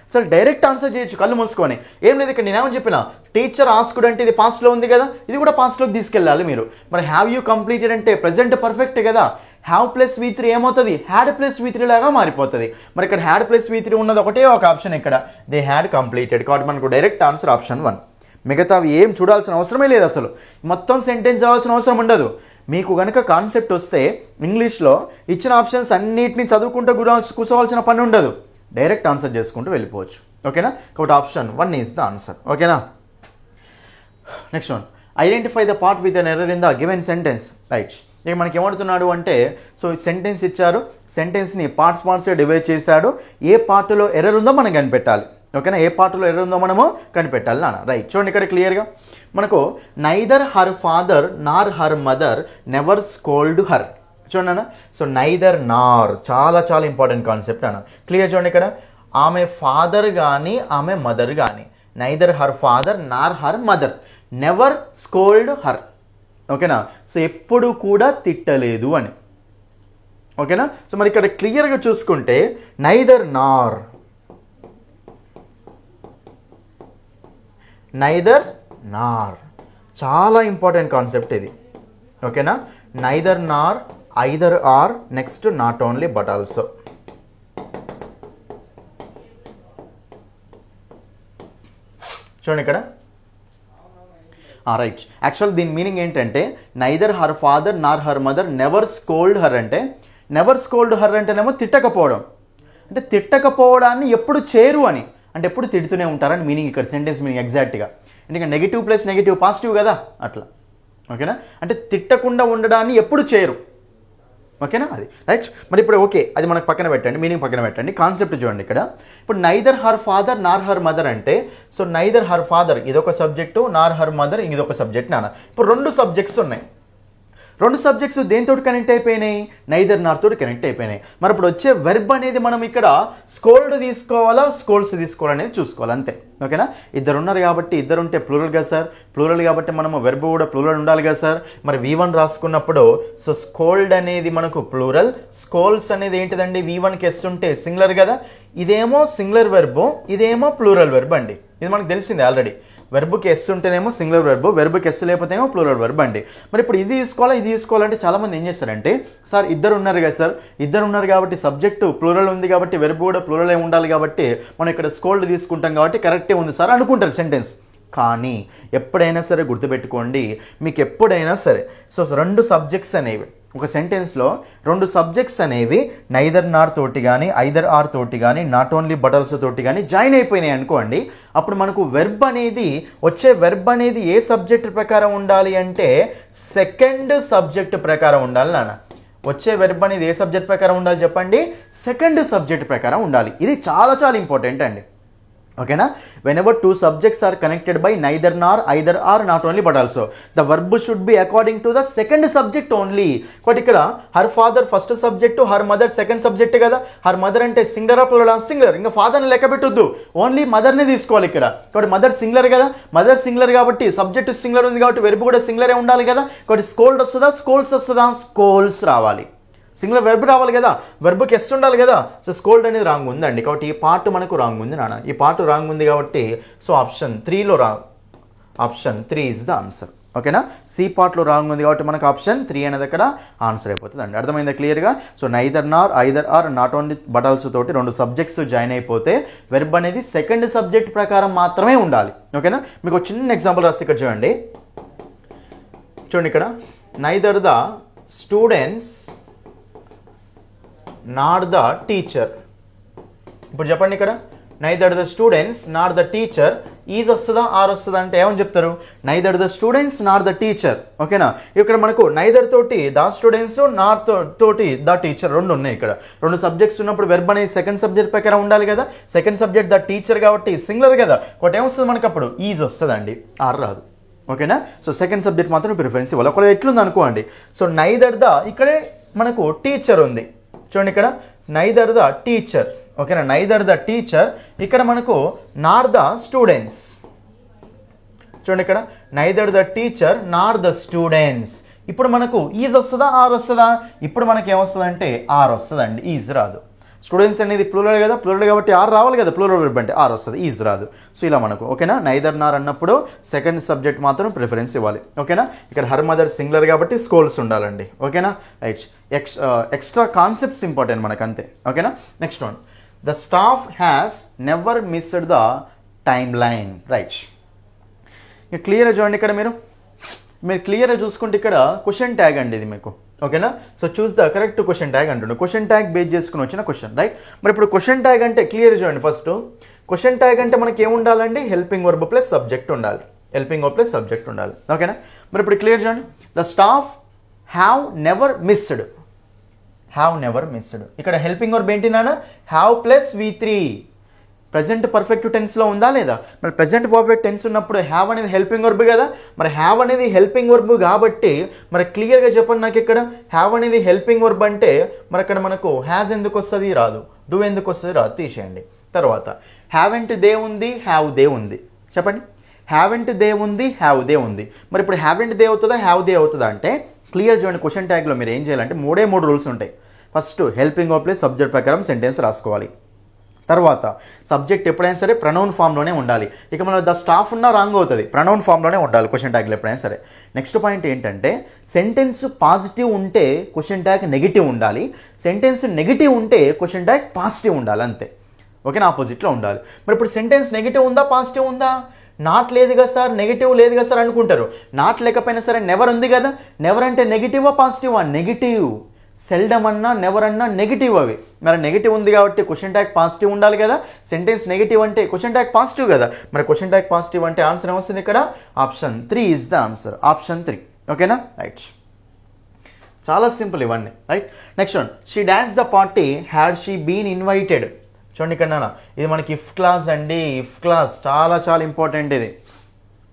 అసలు డైరెక్ట్ ఆన్సర్ చేయొచ్చు కళ్ళు మూసుకొని. ఏం లేదు, ఇక్కడ నేనేమని చెప్పిన టీచర్ ఆస్క్డ్ అంటే ఇది పాస్ట్లో ఉంది కదా, ఇది కూడా పాస్ట్లోకి తీసుకెళ్ళాలి మీరు. మరి హ్యావ్ యూ కంప్లీటెడ్ అంటే ప్రెజెంట్ పర్ఫెక్ట్ కదా, హ్యావ్ ప్లస్ V3 ఏమవుతుంది, హ్యాడ్ ప్లస్ V3 లాగా మారిపోతుంది. మరి ఇక్కడ హ్యాడ్ ప్లస్ V3 ఉన్నది ఒకటే ఒక ఆప్షన్, ఇక్కడ దే హ్యాడ్ కంప్లీటెడ్. కాబట్టి మనకు డైరెక్ట్ ఆన్సర్ ఆప్షన్ 1. మిగతావి ఏం చూడాల్సిన అవసరమే లేదు, అసలు మొత్తం సెంటెన్స్ అవ్వాల్సిన అవసరం ఉండదు. మీకు కనుక కాన్సెప్ట్ వస్తే ఇంగ్లీష్లో ఇచ్చిన ఆప్షన్స్ అన్నిటిని చదువుకుంటూ కూర్చోవాల్సిన పని ఉండదు, డైరెక్ట్ ఆన్సర్ చేసుకుంటూ వెళ్ళిపోవచ్చు. ఓకేనా, కాబట్టి ఆప్షన్ 1 ఈజ్ ద ఆన్సర్. ఓకేనా, next one, identify the part with an error in the given sentence. Right, ఇక మనకి ఏమడుతున్నాడు అంటే సో సెంటెన్స్ ఇచ్చారు, సెంటెన్స్ని పార్ట్స్గా డివైడ్ చేశాడు, ఏ పార్ట్లో ఎర్రర్ ఉందో మనం కనిపెట్టాలి. ఓకేనా, ఏ పార్ట్లో ఎర్రర్ ఉందో మనము కనిపెట్టాలి నాన్న. రైట్, చూడండి ఇక్కడ క్లియర్గా మనకు నైదర్ హర్ ఫాదర్ నార్ her mother never scold her. చూడండి అన్న, సో నైదర్ నార్ చాలా చాలా ఇంపార్టెంట్ కాన్సెప్ట్ అన్న. క్లియర్ చూడండి ఇక్కడ, ఆమె ఫాదర్ కానీ ఆమె మదర్ కానీ, నైదర్ హర్ ఫాదర్ నార్ her mother never scold her. ఓకేనా, సో ఎప్పుడు కూడా తిట్టలేదు అని. ఓకేనా, సో మరి ఇక్కడ క్లియర్గా చూసుకుంటే నైదర్ నార్, నైదర్ నార్ చాలా ఇంపార్టెంట్ కాన్సెప్ట్ ఇది. ఓకేనా, neither Nar, either are, next not only but also. చూడండి ఇక్కడ, రైట్, యాక్చువల్ దీని మీనింగ్ ఏంటంటే నైదర్ హర్ ఫాదర్ నార్ her mother never scold her అంటే, నెవర్ స్కోల్డ్ హర్ అంటేనేమో తిట్టకపోవడం, అంటే తిట్టకపోవడాన్ని ఎప్పుడు చేరు అని, అంటే ఎప్పుడు తిడుతూనే ఉంటారని మీనింగ్ ఇక్కడ సెంటెన్స్ మీనింగ్ ఎగ్జాక్ట్గా. ఎందుకంటే నెగిటివ్ ప్లస్ నెగిటివ్ పాజిటివ్ కదా అట్లా. ఓకేనా, అంటే తిట్టకుండా ఉండడాన్ని ఎప్పుడు చేయరు. ఓకేనా, అది రైట్. మరి ఇప్పుడు ఓకే, అది మనకు పక్కన పెట్టండి, మీనింగ్ పక్కన పెట్టండి, కాన్సెప్ట్ చూడండి ఇక్కడ. ఇప్పుడు నైదర్ హర్ ఫాదర్ నార్ హర్ మదర్ అంటే సో నైదర్ హర్ ఫాదర్ ఇదొక సబ్జెక్టు, నార్ హర్ మదర్ ఇదొక సబ్జెక్ట్ నాన్న. ఇప్పుడు 2 సబ్జెక్ట్స్ ఉన్నాయి, రెండు సబ్జెక్ట్స్ దేనితో కనెక్ట్ అయిపోయినాయి, నైదర్ నార్ తోటి కనెక్ట్ అయిపోయినాయి. మరి ఇప్పుడు వచ్చే వెర్బ్ అనేది మనం ఇక్కడ స్కోల్డ్ తీసుకోవాలా స్కోల్డ్స్ తీసుకోవాలనేది చూసుకోవాలి అంతే. ఓకేనా, ఇద్దరు ఉన్నారు కాబట్టి ఇద్దరు ఉంటే ప్లూరల్ కదా సార్, ప్లూరల్ కాబట్టి మనము వెర్బ్ కూడా ప్లూరల్ ఉండాలి కదా సార్. మరి V1 రాసుకున్నప్పుడు సో స్కోల్డ్ అనేది మనకు ప్లూరల్, స్కోల్స్ అనేది ఏంటిదండి V1కి ఎస్ ఉంటే సింగులర్ కదా, ఇదేమో సింగులర్ వెర్బ్, ఇదేమో ప్లూరల్ వెర్బ్ అండి. ఇది మనకు తెలిసింది ఆల్రెడీ. వెర్బ్కి ఎస్ ఉంటేనేమో సింగులర్ వెర్బ్, వెర్బ్కి ఎస్ లేకపోతేనేమో ప్లూరల్ వెర్బ్ అండి. మరి ఇప్పుడు ఇది తీసుకోవాలా ఇది తీసుకోవాలంటే చాలామంది ఏం చేస్తారంటే సార్ ఇద్దరు ఉన్నారు కదా సార్, ఇద్దరు ఉన్నారు కాబట్టి సబ్జెక్టు ప్లూరల్ ఉంది కాబట్టి వెర్బ్ కూడా ప్లూరల్ ఉండాలి కాబట్టి మనం ఇక్కడ స్కోల్డ్ తీసుకుంటాం కాబట్టి కరెక్టే ఉంది సార్ అనుకుంటారు సెంటెన్స్. కానీ ఎప్పుడైనా సరే గుర్తుపెట్టుకోండి, మీకు ఎప్పుడైనా సరే సో రెండు సబ్జెక్ట్స్ అనేవి ఒక సెంటెన్స్లో రెండు సబ్జెక్ట్స్ అనేవి నైదర్ నార్ తోటి కానీ ఐదర్ ఆర్ తోటి కానీ నాట్ ఓన్లీ బటల్స్ తోటి కానీ జాయిన్ అయిపోయినాయి అనుకోండి, అప్పుడు మనకు వెర్బ్ అనేది వచ్చే వెర్బ్ అనేది ఏ సబ్జెక్ట్ ప్రకారం ఉండాలి అంటే సెకండ్ సబ్జెక్ట్ ప్రకారం ఉండాలి నాన్న. వచ్చే వెర్బ్ అనేది ఏ సబ్జెక్ట్ ప్రకారం ఉండాలి చెప్పండి, సెకండ్ సబ్జెక్ట్ ప్రకారం ఉండాలి. ఇది చాలా చాలా ఇంపార్టెంట్ అండి. ఓకేనా, whenever two subjects are connected by neither nor either or not only but also the verb should be according to the second subject only. కాబట్టి ఇక్కడ her father first subject, her mother second subject కదా. her mother అంటే singular plural, singular, ఇంకా father ని లెక్క పెట్టొద్దు, only mother ని తీసుకోవాలి ఇక్కడ. కాబట్టి మదర్ సింగులర్ కదా, మదర్ సింగులర్ కాబట్టి సబ్జెక్ట్ సింగులర్ ఉంది కాబట్టి వెర్బ్ కూడా సింగులరే ఉండాలి కదా. కాబట్టి స్కోల్డ్ వస్తుందా స్కోల్స్ వస్తుందా, స్కోల్స్ రావాలి. సింగులర్ వెర్బ్ రావాలి కదా, వెర్బ్కి ఎస్ ఉండాలి కదా. సో స్కోల్డ్ అనేది రాంగ్ ఉందండి, కాబట్టి ఈ పార్ట్ మనకు రాంగ్ ఉంది నాన్న. ఈ పార్ట్ రాంగ్ ఉంది కాబట్టి సో ఆప్షన్ 3లో wrong, option 3 is the answer. ఓకేనా, సి పార్ట్లో రాంగ్ ఉంది కాబట్టి మనకు ఆప్షన్ 3 అనేది అక్కడ ఆన్సర్ అయిపోతుంది అండి. అర్థమైందా క్లియర్గా? So neither Nar either are not only but also తోటి రెండు సబ్జెక్ట్స్ జాయిన్ అయిపోతే వెర్బ్ అనేది సెకండ్ సబ్జెక్ట్ ప్రకారం మాత్రమే ఉండాలి. ఓకేనా, మీకు చిన్న ఎగ్జాంపుల్ రాసి ఇక్కడ చూడండి. ఇక్కడ neither the students not the teacher. ఇప్పుడు చెప్పండి ఇక్కడ neither the students not the teacher is వస్తుందా ఆర్ వస్తుందా అంటే ఏమని చెప్తారు, neither the students not the teacher. ఓకేనా, ఇక్కడ మనకు నైదర్ తోటి ద స్టూడెంట్స్, నాట్ తోటి ద టీచర్ రెండు ఉన్నాయి. ఇక్కడ రెండు సబ్జెక్ట్స్ ఉన్నప్పుడు వెర్బ్ అనేది సెకండ్ సబ్జెక్ట్ ప్రకారం ఉండాలి కదా. సెకండ్ సబ్జెక్ట్ ద టీచర్ కాబట్టి సింగులర్ కదా, ఒకటి ఏమొస్తుంది మనకు అప్పుడు ఈజ్ వస్తుందండి, ఆర్ రాదు. ఓకేనా, సో సెకండ్ సబ్జెక్ట్ మాత్రం ప్రిఫరెన్స్ ఇవ్వాలి. ఒకవేళ ఎట్లుంది అనుకోండి, సో నైదర్ ద ఇక్కడే మనకు టీచర్ ఉంది చూడండి, ఇక్కడ నైదర్ ద టీచర్. ఓకేనా, నైదర్ ద టీచర్, ఇక్కడ మనకు నాట్ ద స్టూడెంట్స్. చూడండి ఇక్కడ neither the teacher not the students. ఇప్పుడు మనకు ఈజ్ వస్తుందా ఆర్ వస్తుందా, ఇప్పుడు మనకి ఏమొస్తుంది అంటే ఆర్ వస్తుందండి, ఈజ్ రాదు. స్టూడెంట్స్ అనేది ప్లూరల్ కదా, ప్లూరల్ కాబట్టి ఆర్ రావాలి కదా, ప్లూరల్ వెర్బ్ అంటే ఆర్ వస్తుంది, ఈజ్ రాదు. సో ఇలా మనకు ఓకేనా నైదర్ నార్ అన్నప్పుడు సెకండ్ సబ్జెక్ట్ మాత్రం ప్రిఫరెన్స్ ఇవ్వాలి. ఓకేనా, ఇక్కడ హర్ మదర్ సింగులర్ కాబట్టి స్కోల్స్ ఉండాలండి. ఓకేనా, రైట్. ఎక్స్ట్రా కాన్సెప్ట్స్ ఇంపార్టెంట్ మనకు అంతే. ఓకేనా, next one, the staff has never missed the time line. Right, క్లియర్గా చూడండి. ఇక్కడ మీరు క్లియర్గా చూసుకుంటే ఇక్కడ క్వశ్చన్ ట్యాగ్ అండి ఇది మీకు. ఓకేనా, so choose the correct question tag అంటుండే, క్వశ్చన్ ట్యాగ్ బేస్ చేసుకుని వచ్చిన క్వశ్చన్. రైట్, మరి ఇప్పుడు క్వశ్చన్ ట్యాగ్ అంటే క్లియర్ చూడండి. ఫస్ట్ క్వశ్చన్ ట్యాగ్ అంటే మనకి ఏముండాలండి, హెల్పింగ్ వర్బ్ ప్లస్ సబ్జెక్ట్ ఉండాలి, హెల్పింగ్ వర్బ్ ప్లస్ సబ్జెక్ట్ ఉండాలి. ఓకేనా, మరి ఇప్పుడు క్లియర్ చూడండి. The staff have never missed, have never missed. ఇక్కడ హెల్పింగ్ వర్బ్ ఏంటి నాన్న, have plus V3. Present perfect టెన్స్లో ఉందా లేదా, మరి ప్రెజెంట్ పర్ఫెక్ట్ టెన్స్ ఉన్నప్పుడు హ్యావ్ అనేది హెల్పింగ్ వర్బ్ కదా. మరి హ్యావ్ అనేది హెల్పింగ్ వర్బ్ కాబట్టి మరి క్లియర్గా చెప్పండి నాకు, ఇక్కడ హ్యావ్ అనేది హెల్పింగ్ వర్బ్ అంటే మరి అక్కడ మనకు హ్యాజ్ ఎందుకు వస్తుంది, రాదు. డూ ఎందుకు వస్తుంది, రాదు, తీసేయండి. తర్వాత హ్యావెంట్ దే ఉంది, హ్యావ్ దే ఉంది. చెప్పండి, హ్యావెంట్ దే ఉంది, హ్యావ్ దే ఉంది. మరి ఇప్పుడు హ్యావెంట్ దే అవుతుందా హ్యావ్ దే అవుతుందా అంటే క్లియర్ చూడండి. క్వశ్చన్ ట్యాగ్లో మీరు ఏం చేయాలంటే మూడే రూల్స్ ఉంటాయి. First helping verb plus subject ప్రకారం సెంటెన్స్ రాసుకోవాలి. తర్వాత సబ్జెక్ట్ ఎప్పుడైనా సరే ప్రొనౌన్ ఫామ్లోనే ఉండాలి. ఇక మన ద స్టాఫ్ ఉన్నా రాంగ్ అవుతుంది, ప్రొనౌన్ ఫామ్లోనే ఉండాలి క్వశ్చన్ ట్యాగ్లో ఎప్పుడైనా సరే. నెక్స్ట్ పాయింట్ ఏంటంటే సెంటెన్స్ పాజిటివ్ ఉంటే క్వశ్చన్ ట్యాగ్ నెగిటివ్ ఉండాలి, సెంటెన్స్ నెగిటివ్ ఉంటే క్వశ్చన్ ట్యాగ్ పాజిటివ్ ఉండాలి, అంతే. ఓకేనా, ఆపోజిట్లో ఉండాలి. మరి ఇప్పుడు సెంటెన్స్ నెగిటివ్ ఉందా పాజిటివ్ ఉందా, నాట్ లేదు కదా సార్, నెగిటివ్ లేదు కదా సార్ అనుకుంటారు. నాట్ లేకపోయినా సరే నెవర్ ఉంది కదా, నెవర్ అంటే నెగిటివా పాజిటివా, నెగిటివ్. సెల్డమ్ అన్నా నెవర్ అన్నా నెగిటివ్ అవి. మరి నెగిటివ్ ఉంది కాబట్టి క్వశ్చన్ ట్యాగ్ పాజిటివ్ ఉండాలి కదా, సెంటెన్స్ నెగిటివ్ అంటే క్వశ్చన్ ట్యాగ్ పాజిటివ్ కదా. మరి క్వశ్చన్ ట్యాగ్ పాజిటివ్ అంటే ఆన్సర్ ఏమొస్తుంది ఇక్కడ, option 3 is the answer, option 3. ఓకేనా, రైట్. చాలా సింపుల్ ఇవన్నీ. Right, next one, she dance the party had she been invited. చూడండి ఇక్కడ నాన్న, ఇది మనకి ఇఫ్ క్లాస్ అండి, ఇఫ్ క్లాస్ చాలా చాలా ఇంపార్టెంట్ ఇది.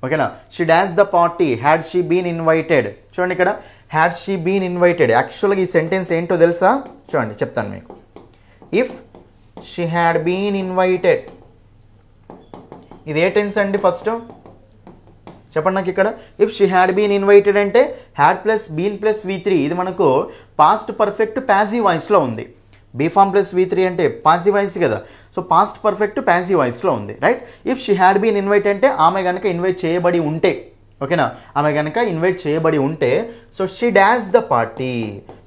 ఓకేనా, she dance the party had she been invited. చూడండి ఇక్కడ హ్యాడ్ షీ బీన్ ఇన్వైటెడ్. యాక్చువల్గా ఈ సెంటెన్స్ ఏంటో తెలుసా? చూడండి చెప్తాను మీకు. If she had been invited, ఇది ఏ టెన్స్ అండి? ఫస్ట్ చెప్పండి నాకు ఇక్కడ. If she had been invited అంటే had plus been plus V3, ఇది మనకు పాస్ట్ పర్ఫెక్ట్ ప్యాసివ్ వాయిస్లో ఉంది. బీ ఫామ్ ప్లస్ V3 అంటే పాసివ్ వాయిస్ కదా, సో పాస్ట్ పర్ఫెక్ట్ ప్యాసివ్ వాయిస్లో ఉంది, right? If she had been invite అంటే ఆమె కనుక ఇన్వైట్ చేయబడి ఉంటే, ఓకేనా, ఆమె కనుక ఇన్వైట్ చేయబడి ఉంటే, so she dash the party.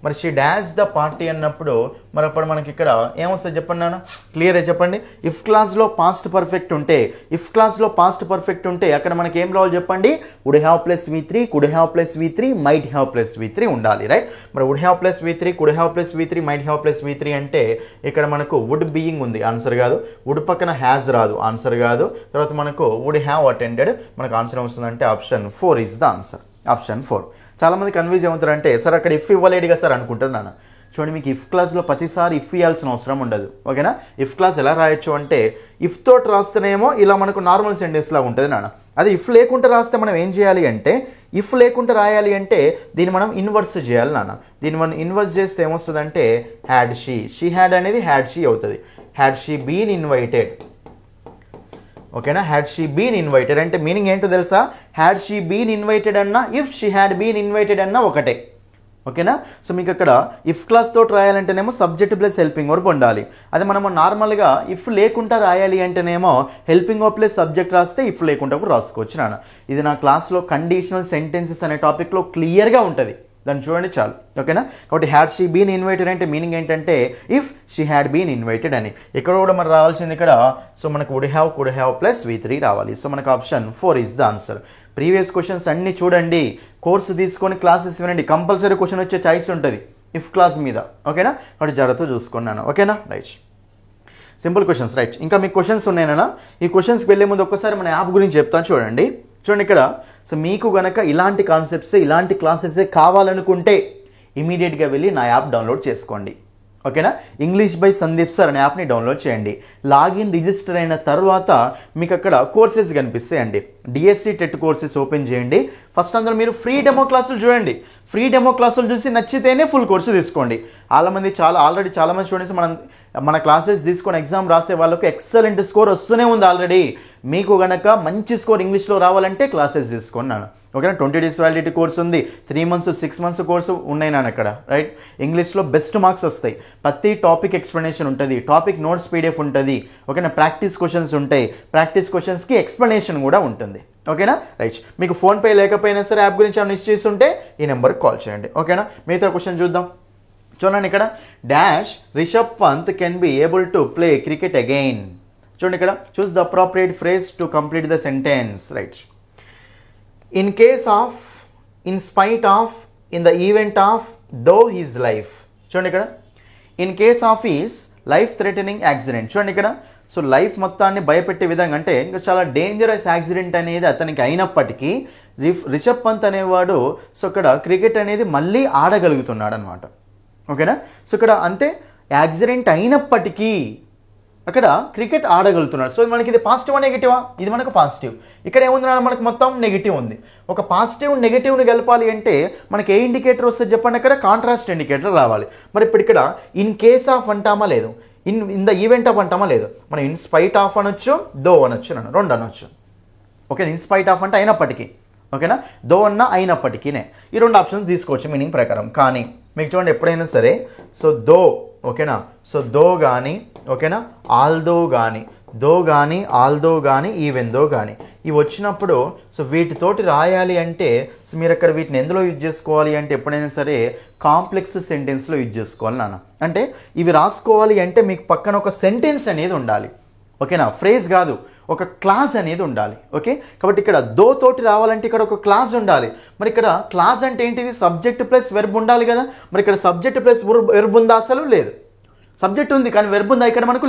మరి షీ డాష్ ద పార్టీ అన్నప్పుడు మరి అప్పుడు మనకి ఇక్కడ ఏమొస్తుంది చెప్పండి నాన్న, క్లియర్గా చెప్పండి. ఇఫ్ క్లాస్లో పాస్ట్ పర్ఫెక్ట్ ఉంటే, ఇఫ్ క్లాస్లో పాస్ట్ పర్ఫెక్ట్ ఉంటే అక్కడ మనకి ఏం రావాలి చెప్పండి? Would have plus V3, could have plus V3, might have plus V3 ఉండాలి, రైట్? మరి would have plus V3, could have plus V3, might have plus V3 అంటే ఇక్కడ మనకు వుడ్ బీయింగ్ ఉంది, ఆన్సర్ కాదు. వుడ్ పక్కన హ్యాజ్ రాదు, ఆన్సర్ కాదు. తర్వాత మనకు వుడ్ హ్యావ్ అటెండెడ్, మనకు ఆన్సర్ వస్తుందంటే option 4 is the answer. Option 4. చాలామంది కన్ఫ్యూజ్ అవుతారంటే సార్ అక్కడ ఇఫ్ ఇవ్వలేడుగా సార్ అనుకుంటున్నాను. చూడండి, మీకు ఇఫ్ క్లాస్లో ప్రతిసారి ఇఫ్ ఇవ్వాల్సిన అవసరం ఉండదు, ఓకేనా? ఇఫ్ క్లాస్ ఎలా రాయొచ్చు అంటే ఇఫ్ తోటి రాస్తేనేమో ఇలా మనకు నార్మల్ సెంటెన్స్ లాగా ఉంటుంది నాన్న. అది ఇఫ్ లేకుండా రాస్తే మనం ఏం చేయాలి అంటే, ఇఫ్ లేకుండా రాయాలి అంటే దీన్ని మనం ఇన్వర్స్ చేయాలి నాన్న. దీన్ని మనం ఇన్వర్స్ చేస్తే ఏమొస్తుందంటే హ్యాడ్ షీ, షీ హ్యాడ్ అనేది హ్యాడ్ షీ అవుతుంది. హ్యాడ్ షీ బీన్ ఇన్వైటెడ్, ఓకేనా? హ్యాడ్ షీ బీన్ ఇన్వైటెడ్ అంటే మీనింగ్ ఏంటో తెలుసా? హ్యాడ్ షీ బీన్ ఇన్వైటెడ్ అన్నా if she had been invited అన్నా ఒకటే, ఓకేనా? సో మీకు అక్కడ ఇఫ్ క్లాస్ తోటి రాయాలంటేనేమో సబ్జెక్ట్ ప్లస్ హెల్పింగ్ వర్బ్ ఉండాలి. అది మనము నార్మల్గా ఇఫ్ లేకుండా రాయాలి అంటేనేమో హెల్పింగ్ వర్బ్ ప్లస్ సబ్జెక్ట్ రాస్తే ఇఫ్ లేకుండా కూడా రాసుకోవచ్చు నాన్న. ఇది నా క్లాస్లో కండిషనల్ సెంటెన్సెస్ అనే టాపిక్లో క్లియర్గా ఉంటుంది, దాన్ని చూడండి చాలు, ఓకేనా? కాబట్టి హ్యాడ్ షీ బీన్ ఇన్వైటెడ్ అంటే మీనింగ్ ఏంటంటే if she had been invited అని. ఇక్కడ కూడా మరి రావాల్సింది ఇక్కడ, సో మనకు would have, could have plus V3 రావాలి. సో మనకు option 4 is the answer. Previous questions అన్ని చూడండి, కోర్సు తీసుకొని క్లాసెస్ వినండి, కంపల్సరీ క్వశ్చన్ వచ్చే ఛాయిస్ ఉంటుంది ఇఫ్ క్లాస్ మీద, ఓకేనా? కాబట్టి జాగ్రత్తగా చూసుకున్నాను, ఓకేనా? Right, simple questions, right? ఇంకా మీకు క్వశ్చన్స్ ఉన్నాయన్నా? ఈ క్వశ్చన్స్కి వెళ్ళే ముందు ఒక్కసారి మన యాప్ గురించి చెప్తాను చూడండి. చూడండి ఇక్కడ, సో మీకు గనక ఇలాంటి కాన్సెప్ట్స్, ఇలాంటి క్లాసెస్ కావాలనుకుంటే ఇమీడియట్గా వెళ్ళి నా యాప్ డౌన్లోడ్ చేసుకోండి, ఓకేనా? ఇంగ్లీష్ బై సందీప్ సార్ అనే యాప్ని డౌన్లోడ్ చేయండి. లాగిన్ రిజిస్టర్ అయిన తర్వాత మీకు అక్కడ కోర్సెస్ కనిపిస్తాయండి. డిఎస్సి టెట్ కోర్సెస్ ఓపెన్ చేయండి. ఫస్ట్ అందులో మీరు ఫ్రీ డెమో క్లాసులు చూడండి. ఫ్రీ డెమో క్లాసులు చూసి నచ్చితేనే ఫుల్ కోర్సు తీసుకోండి. ఆల్రెడీ చాలామంది స్టూడెంట్స్ మన క్లాసెస్ తీసుకొని ఎగ్జామ్ రాసే వాళ్ళకు ఎక్సలెంట్ స్కోర్ వస్తూనే ఉంది ఆల్రెడీ. మీకు గనక మంచి స్కోర్ ఇంగ్లీష్లో రావాలంటే క్లాసెస్ తీసుకున్నాను, ఓకేనా? 20 days వ్యాలిడిటీ కోర్స్ ఉంది, 3 months 6 months కోర్సు ఉన్నాయి నాన్న ఇక్కడ, రైట్? ఇంగ్లీష్లో బెస్ట్ మార్క్స్ వస్తాయి. ప్రతి టాపిక్ ఎక్స్ప్లెనేషన్ ఉంటుంది, టాపిక్ నోట్స్ PDF ఉంటుంది, ఓకేనా? ప్రాక్టీస్ క్వశ్చన్స్ ఉంటాయి, ప్రాక్టీస్ క్వశ్చన్స్కి ఎక్స్ప్లెనేషన్ కూడా ఉంటుంది, ఓకేనా? రైట్. మీకు ఫోన్పే లేకపోయినా సరే యాప్ గురించి ఏమైనా మిస్ చేస్తుంటే ఈ నెంబర్కి కాల్ చేయండి, ఓకేనా? మిగతా క్వశ్చన్ చూద్దాం. చూడండి ఇక్కడ, dash Rishabh Pant can be able to play cricket again. చూడండి ఇక్కడ, choose the appropriate phrase to complete the sentence, right? In case of, in spite of, in the event of, though his life. చూడండి ఇక్కడ, in case of his life threatening accident. చూడండి ఇక్కడ, so life మొత్తాన్ని భయపెట్టే విధంగా, అంటే ఇంకా చాలా డేంజరస్ యాక్సిడెంట్ అనేది అతనికి అయినప్పటికీ రిషబ్ పంత్ అనేవాడు సో ఇక్కడ క్రికెట్ అనేది మళ్ళీ ఆడగలుగుతున్నాడు అనమాట, ఓకేనా? సో ఇక్కడ అంతే, యాక్సిడెంట్ అయినప్పటికీ అక్కడ క్రికెట్ ఆడగలుగుతున్నాడు. సో మనకి ఇది పాజిటివా నెగిటివా? ఇది మనకు పాజిటివ్. ఇక్కడ ఏముంది, మనకు మొత్తం నెగిటివ్ ఉంది. ఒక పాజిటివ్ నెగిటివ్ని కలపాలి అంటే మనకి ఏ ఇండికేటర్ వస్తుంది చెప్పండి? అక్కడ కాంట్రాస్ట్ ఇండికేటర్ రావాలి. మరి ఇప్పుడు ఇక్కడ ఇన్ కేస్ ఆఫ్ అంటామా లేదు, ఇన్ ద ఈవెంట్ ఆఫ్ అంటామా లేదు? మనం ఇన్ స్పైట్ ఆఫ్ అనొచ్చు, దో అనొచ్చు, నన్ను రెండు అనొచ్చు, ఓకే? ఇన్ స్పైట్ ఆఫ్ అంటే అయినప్పటికీ, ఓకేనా? దో అన్న అయినప్పటికీనే ఈ రెండు ఆప్షన్స్ తీసుకోవచ్చు మీనింగ్ ప్రకారం. కానీ మీకు చూడండి, ఎప్పుడైనా సరే సో దో, ఓకేనా? సో దో కానీ, ఓకేనా, ఆల్దో కానీ, దో కానీ, ఆల్దో కానీ, ఈవెన్ దో కానీ ఇవి వచ్చినప్పుడు సో వీటితోటి రాయాలి అంటే సో మీరు అక్కడ వీటిని ఎందులో యూజ్ చేసుకోవాలి అంటే ఎప్పుడైనా సరే కాంప్లెక్స్ సెంటెన్స్లో యూజ్ చేసుకోవాలి నాన్న. అంటే ఇవి రాసుకోవాలి అంటే మీకు పక్కన ఒక సెంటెన్స్ అనేది ఉండాలి, ఓకేనా? ఫ్రేజ్ కాదు, ఒక క్లాస్ అనేది ఉండాలి, ఓకే? కాబట్టి ఇక్కడ దో తోటి రావాలంటే ఇక్కడ ఒక క్లాస్ ఉండాలి. మరి ఇక్కడ క్లాస్ అంటే ఏంటిది? సబ్జెక్ట్ ప్లస్ వెర్బ్ ఉండాలి కదా. మరి ఇక్కడ సబ్జెక్ట్ ప్లస్ వెర్బ్ ఉందా? అసలు లేదు. సబ్జెక్ట్ ఉంది కానీ వెర్బ్ ఉందా? ఇక్కడ మనకు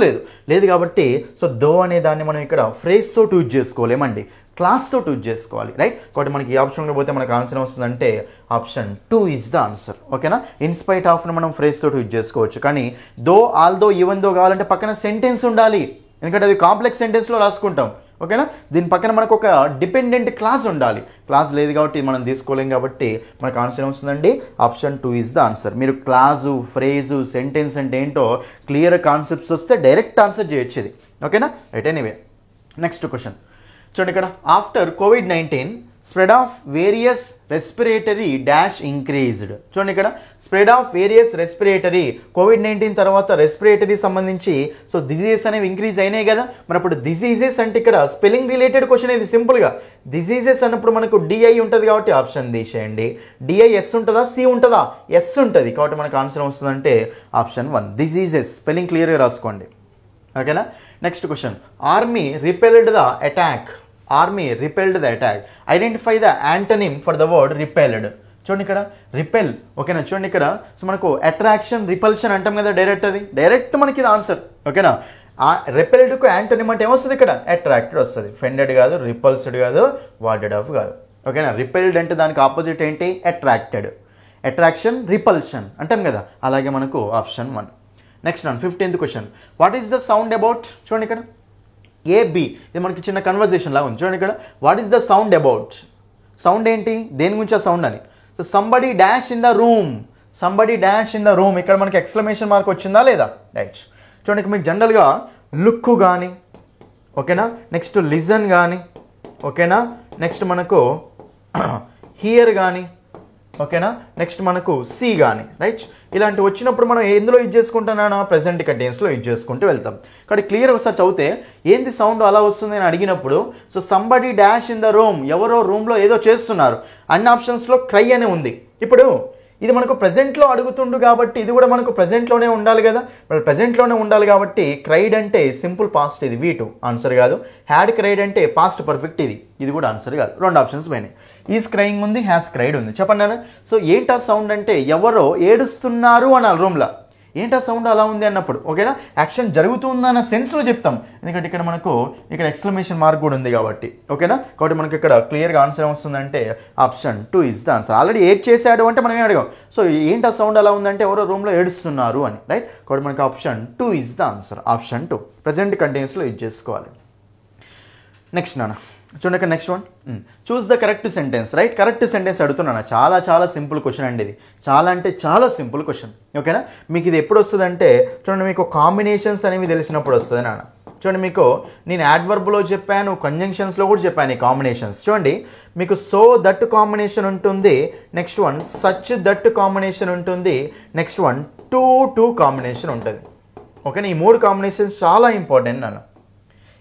లేదు కాబట్టి సో దో అనే దాన్ని మనం ఇక్కడ ఫ్రేజ్ తోటి యూజ్ చేసుకోలేమండి, క్లాస్ తోటి యూజ్ చేసుకోవాలి, రైట్? కాబట్టి మనకి ఈ ఆప్షన్లో పోతే మనకు ఆన్సర్ వస్తుందంటే ఆప్షన్ 2 ఈజ్ ద ఆన్సర్, ఓకేనా? ఇన్స్పైట్ ఆఫ్ను మనం ఫ్రేజ్ తోటి యూజ్ చేసుకోవచ్చు. కానీ దో, ఆల్దో, ఈవెన్ దో కావాలంటే పక్కన సెంటెన్స్ ఉండాలి, ఎందుకంటే అవి కాంప్లెక్స్ సెంటెన్స్లో రాసుకుంటాం, ఓకేనా. దీని పక్కన మనకు ఒక డిపెండెంట్ క్లాస్ ఉండాలి. క్లాస్ లేదు కాబట్టి మనం తీసుకోలేం కాబట్టి మనకు ఆన్సర్ ఏమొస్తుందండి, ఆప్షన్ 2 ఈజ్ ద ఆన్సర్. మీరు క్లాజు, ఫ్రేజు, సెంటెన్స్ అంటే ఏంటో క్లియర్ కాన్సెప్ట్స్ వస్తే డైరెక్ట్ ఆన్సర్ చేయొచ్చు ఇది. ఓకేనా. రైట్. ఎనీవే నెక్స్ట్ క్వశ్చన్ చూడండి ఇక్కడ. After COVID-19 spread of various respiratory dash increased. చూడండి ఇక్కడ spread of various respiratory, COVID-19 తర్వాత రెస్పిరేటరీ సంబంధించి సో డిజీజెస్ అనేవి ఇంక్రీజ్ అయినాయి కదా. మరి అప్పుడు డిజీజెస్ అంటే ఇక్కడ స్పెల్లింగ్ రిలేటెడ్ క్వశ్చన్ ఇది. సింపుల్గా డిజీజెస్ అన్నప్పుడు మనకు డిఐ ఉంటుంది కాబట్టి ఆప్షన్ తీసేయండి. డిఐ ఎస్ ఉంటుందా, సి ఉంటుందా, ఎస్ ఉంటుంది కాబట్టి మనకు ఆన్సర్ వస్తుందంటే ఆప్షన్ 1 డిజీజెస్. స్పెల్లింగ్ క్లియర్గా రాసుకోండి. ఓకేనా. Next question. Army repelled the attack. Army repelled the attack. Identify the antonym for the word repelled. చూడండి ఇక్కడ రిపెల్. ఓకేనా. చూడండి ఇక్కడ సో మనకు అట్రాక్షన్, రిపల్షన్ అంటాం కదా డైరెక్ట్, అది డైరెక్ట్ మనకి ఇది ఆన్సర్. ఓకేనా. రిపెల్డ్కు యాంటనిమ్ అంటే ఏమొస్తుంది ఇక్కడ, అట్రాక్టెడ్ వస్తుంది. ఫెండెడ్ కాదు, రిపల్స్డ్ కాదు, వార్డెడ్ ఆఫ్ కాదు. ఓకేనా. రిపెల్డ్ అంటే దానికి ఆపోజిట్ ఏంటి, అట్రాక్టెడ్. అట్రాక్షన్, రిపల్షన్ అంటాం కదా, అలాగే మనకు option 1. Next 15th question. What is the sound about. చూడండి ఇక్కడ AB, ఇది మనకి చిన్న కన్వర్జేషన్ లాగా ఉంది. చూడండి ఇక్కడ what is the sound about. Sound ఏంటి, దేని గురించి ఆ సౌండ్ అని. So somebody dash in the room, somebody dash in the room. ఇక్కడ మనకి ఎక్స్క్లమేషన్ మార్క్ వచ్చిందా లేదా, రైట్. చూడండి మీకు జనరల్గా లుక్ కానీ, ఓకేనా, నెక్స్ట్ లిజన్ కానీ, ఓకేనా, నెక్స్ట్ మనకు హియర్ కానీ, ఓకేనా, నెక్స్ట్ మనకు సి కానీ, రైట్. ఇలాంటి వచ్చినప్పుడు మనం ఎందులో యూజ్ చేసుకుంటున్నానా, ప్రెసెంట్ కంటెన్స్లో యూజ్ చేసుకుంటూ వెళ్తాం. కాబట్టి క్లియర్ ఒకసారి చదివితే ఏంది సౌండ్ అలా వస్తుంది అని అడిగినప్పుడు so somebody dash in the room, ఎవరో రూమ్లో ఏదో చేస్తున్నారు. అన్ని ఆప్షన్స్లో క్రై అని ఉంది. ఇప్పుడు ఇది మనకు ప్రెజెంట్లో అడుగుతుండు కాబట్టి ఇది కూడా మనకు ప్రెజెంట్లోనే ఉండాలి కదా. మరి ప్రెజెంట్లోనే ఉండాలి కాబట్టి క్రైడ్ అంటే సింపుల్ పాస్ట్, ఇది V2 ఆన్సర్ కాదు. హ్యాడ్ క్రైడ్ అంటే పాస్ట్ పర్ఫెక్ట్, ఇది కూడా ఆన్సర్ కాదు. 2 ఆప్షన్స్ పోయినాయి. ఈజ్ క్రైయింగ్ ఉంది, హ్యాస్ క్రైడ్ ఉంది. చెప్పండి అన్న. సో ఏంటా సౌండ్ అంటే ఎవరో ఏడుస్తున్నారు అనాలి రూమ్లో. ఏంటా సౌండ్ అలా ఉంది అన్నప్పుడు, ఓకేనా, యాక్షన్ జరుగుతుందన్న సెన్స్లో చెప్తాం. ఎందుకంటే ఇక్కడ మనకు ఇక్కడ ఎక్స్క్లమేషన్ మార్క్ కూడా ఉంది కాబట్టి, ఓకేనా. కాబట్టి మనకి ఇక్కడ క్లియర్గా ఆన్సర్ ఏమొస్తుందంటే option 2 is the answer. Already add చేశాడు అంటే మనం ఏం అడిగాం, సో ఏంటా సౌండ్ అలా ఉందంటే ఎవరో రూమ్లో ఏడుస్తున్నారు అని, రైట్. కాబట్టి మనకి option 2 is the answer. Option 2 present కంటెన్స్లో యూజ్ చేసుకోవాలి. నెక్స్ట్ నాన్న చూడండి next 1. Choose the correct sentence, right. Correct sentence అడుగుతున్నాను. చాలా చాలా సింపుల్ క్వశ్చన్ అండి ఇది. చాలా అంటే చాలా సింపుల్ క్వశ్చన్, ఓకేనా. మీకు ఇది ఎప్పుడు వస్తుంది అంటే చూడండి మీకు కాంబినేషన్స్ అనేవి తెలిసినప్పుడు వస్తుంది నాన్న. చూడండి మీకు నేను యాడ్వర్బ్లో చెప్పాను, కంజంక్షన్స్లో కూడా చెప్పాను ఈ కాంబినేషన్స్. చూడండి మీకు సో దట్ కాంబినేషన్ ఉంటుంది, నెక్స్ట్ 1 సచ్ దట్ కాంబినేషన్ ఉంటుంది, నెక్స్ట్ 1 టు కాంబినేషన్ ఉంటుంది. ఓకేనా. ఈ 3 కాంబినేషన్స్ చాలా ఇంపార్టెంట్ నాన్న.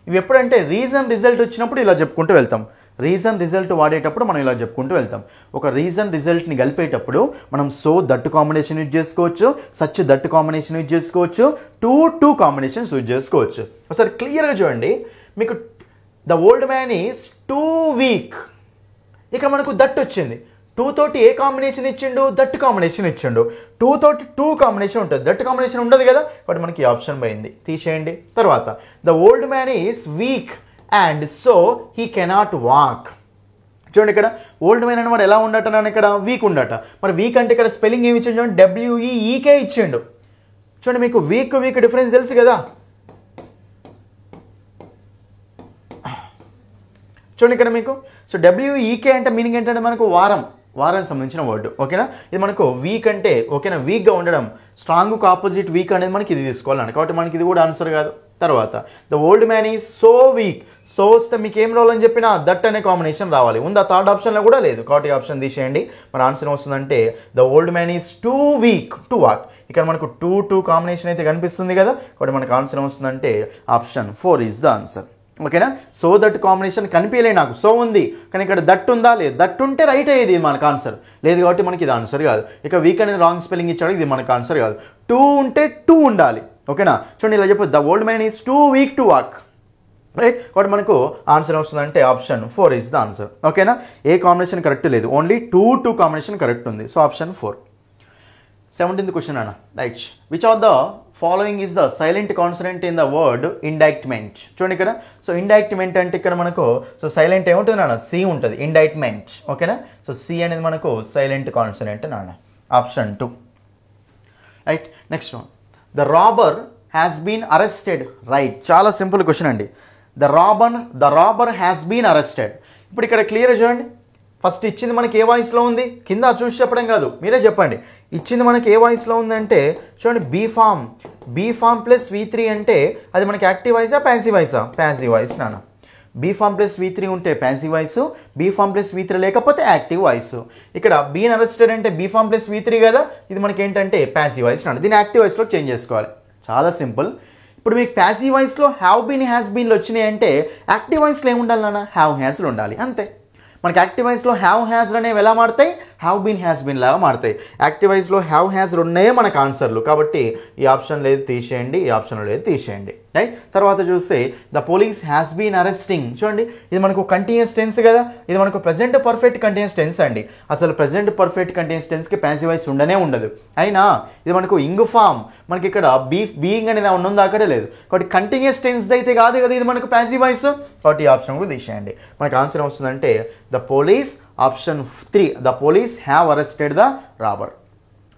ఇవి ఎప్పుడంటే రీజన్ రిజల్ట్ వచ్చినప్పుడు ఇలా చెప్పుకుంటూ వెళ్తాం. రీజన్ రిజల్ట్ వాడేటప్పుడు మనం ఇలా చెప్పుకుంటూ వెళ్తాం. ఒక రీజన్ రిజల్ట్ని కలిపేటప్పుడు మనం సో దట్ కాంబినేషన్ యూజ్ చేసుకోవచ్చు, సచ్ దట్ కాంబినేషన్ యూజ్ చేసుకోవచ్చు, టు కాంబినేషన్స్ యూజ్ చేసుకోవచ్చు. ఒకసారి క్లియర్గా చూడండి. మీకు the old man is two week, ఇక్కడ మనకు దట్ వచ్చింది. 2 తోటి ఏ కాంబినేషన్ ఇచ్చిండు, దట్ కాంబినేషన్ ఇచ్చిండు. 2 తోటి 2 కాంబినేషన్ ఉంటుంది, దట్ కాంబినేషన్ ఉండదు కదా. బట్ మనకి ఆప్షన్ పోయింది, తీసేయండి. తర్వాత the old man is week and so he cannot walk. చూడండి ఇక్కడ ఓల్డ్ మ్యాన్ అన్నమాట ఎలా ఉండట, నన్ను ఇక్కడ వీక్ ఉండట. మరి వీక్ అంటే ఇక్కడ స్పెల్లింగ్ ఏమి ఇచ్చిండు, WEEK ఇచ్చిండు. చూడండి మీకు వీక్ డిఫరెన్స్ తెలుసు కదా. చూడండి ఇక్కడ మీకు సో WEEK అంటే మీనింగ్ ఏంటంటే మనకు వారానికి సంబంధించిన వర్డ్, ఓకేనా. ఇది మనకు వీక్ అంటే, ఓకేనా, వీక్గా ఉండడం. స్ట్రాంగ్కు ఆపోజిట్ వీక్ అనేది మనకి ఇది తీసుకోవాలండి. కాబట్టి మనకి ఇది కూడా ఆన్సర్ కాదు. తర్వాత the old man is so weak, so వస్తే మీకు ఏం రావాలని చెప్పినా దట్ అనే కాంబినేషన్ రావాలి. ఉందా, థర్డ్ ఆప్షన్లో కూడా లేదు. కాబట్టి ఆప్షన్ తీసేయండి. మన ఆన్సర్ వస్తుందంటే the old man is two week to walk. ఇక్కడ మనకు టూ కాంబినేషన్ అయితే కనిపిస్తుంది కదా. కాబట్టి మనకు ఆన్సర్ వస్తుందంటే ఆప్షన్ 4 ఈజ్ ద ఆన్సర్. ఓకేనా. సో దట్ కాంబినేషన్ కనిపించలే నాకు, సో ఉంది కానీ ఇక్కడ దట్ ఉందా, లేదు. దట్ ఉంటే రైట్ అయ్యేది మనకు ఆన్సర్, లేదు కాబట్టి మనకి ఇది ఆన్సర్ కాదు. ఇక వీక్ అనేది రాంగ్ స్పెల్లింగ్ ఇచ్చాడు, ఇది మనకు ఆన్సర్ కాదు. 2 ఉంటే 2 ఉండాలి, ఓకేనా. చూడండి ఇలా చెప్పొచ్చు, the old man is two week to walk, right. కాబట్టి మనకు ఆన్సర్ వస్తుందంటే ఆప్షన్ 4 ఈజ్ ద ఆన్సర్. ఓకేనా. ఏ కాంబినేషన్ కరెక్ట్ లేదు, ఓన్లీ టూ కాంబినేషన్ కరెక్ట్ ఉంది. So option 4. 17th క్వశ్చన్ అన్న, right. Which of the following is the silent consonant in the word indictment. చూడండి ఇక్కడ so indictment అంటే ఇక్కడ మనకు సో సైలెంట్ ఏముంటుంది నాన్న, సి ఉంటుంది. ఇండైట్మెంట్, ఓకేనా. సో సి అనేది మనకు సైలెంట్ కాన్సనెంట్ నాన్న. Option 2, right. Next one, the robber has been arrested, right. చాలా సింపుల్ క్వశ్చన్ అండి. The robber has been arrested. ఇప్పుడు ఇక్కడ క్లియర్ చూడండి. ఫస్ట్ ఇచ్చింది మనకి ఏ వాయిస్లో ఉంది, కింద చూసి చెప్పడం కాదు, మీరే చెప్పండి. ఇచ్చింది మనకి ఏ వాయిస్లో ఉందంటే చూడండి, బీ ఫామ్ ప్లస్ V3 అంటే అది మనకి యాక్టివ్ వాయిసా ప్యాసివ్ వాయిసా? ప్యాసివ్ వాయిస్ నాన్న. బీ ఫామ్ ప్లస్ V3 ఉంటే passive voice, be form plus V3 లేకపోతే యాక్టివ్ వాయిస్. ఇక్కడ బీన్ అరెస్టెడ్ అంటే బీ ఫామ్ ప్లస్ V3 కదా, ఇది మనకి ఏంటంటే ప్యాసివ్ వాయిస్ నాన్న. దీన్ని యాక్టివ్ వాయిస్లో చేంజ్ చేసుకోవాలి, చాలా సింపుల్. ఇప్పుడు మీకు ప్యాసివ్ వాయిస్లో హ్యావ్ బీన్ హ్యాస్ బీన్లు వచ్చినాయి అంటే యాక్టివ్ వాయిస్లో ఏముండాలి నాన్న? హ్యావ్ హ్యాస్లు ఉండాలి, అంతే. మనకి యాక్టివ్ వాయిస్లో హ్యావ్ హ్యాస్ అనేవి ఎలా మారుతాయి? హ్యావ్ బీన్ హ్యాస్ బీన్ లాగా మారుతాయి. యాక్టివ్ వాయిస్లో హ్యావ్ హ్యాస్ ఉన్నాయే మనకు ఆన్సర్లు, కాబట్టి ఈ ఆప్షన్ లేదు తీసేయండి, ఈ ఆప్షన్ లేదు తీసేయండి. రైట్. తర్వాత చూస్తే the police has been arresting. చూడండి, ఇది మనకు కంటిన్యూస్ టెన్స్ కదా, ఇది మనకు ప్రెజెంట్ పర్ఫెక్ట్ కంటిన్యూస్ టెన్స్ అండి. అసలు ప్రెజెంట్ పర్ఫెక్ట్ కంటిన్యూస్ టెన్స్కి ప్యాసివ్ వాయిస్ ఉండనే ఉండదు. అయినా ఇది మనకు ఇంగ్ ఫామ్, మనకి ఇక్కడ బీయింగ్ అనేది ఉందా అక్కడే లేదు, కాబట్టి కంటిన్యూస్ టెన్స్ అయితే కాదు కదా ఇది మనకు ప్యాసివ్ వాయిస్, కాబట్టి ఈ ఆప్షన్ కూడా తీసేయండి. మనకు ఆన్సర్ వస్తుందంటే the police, option 3, the police have arrested the robber.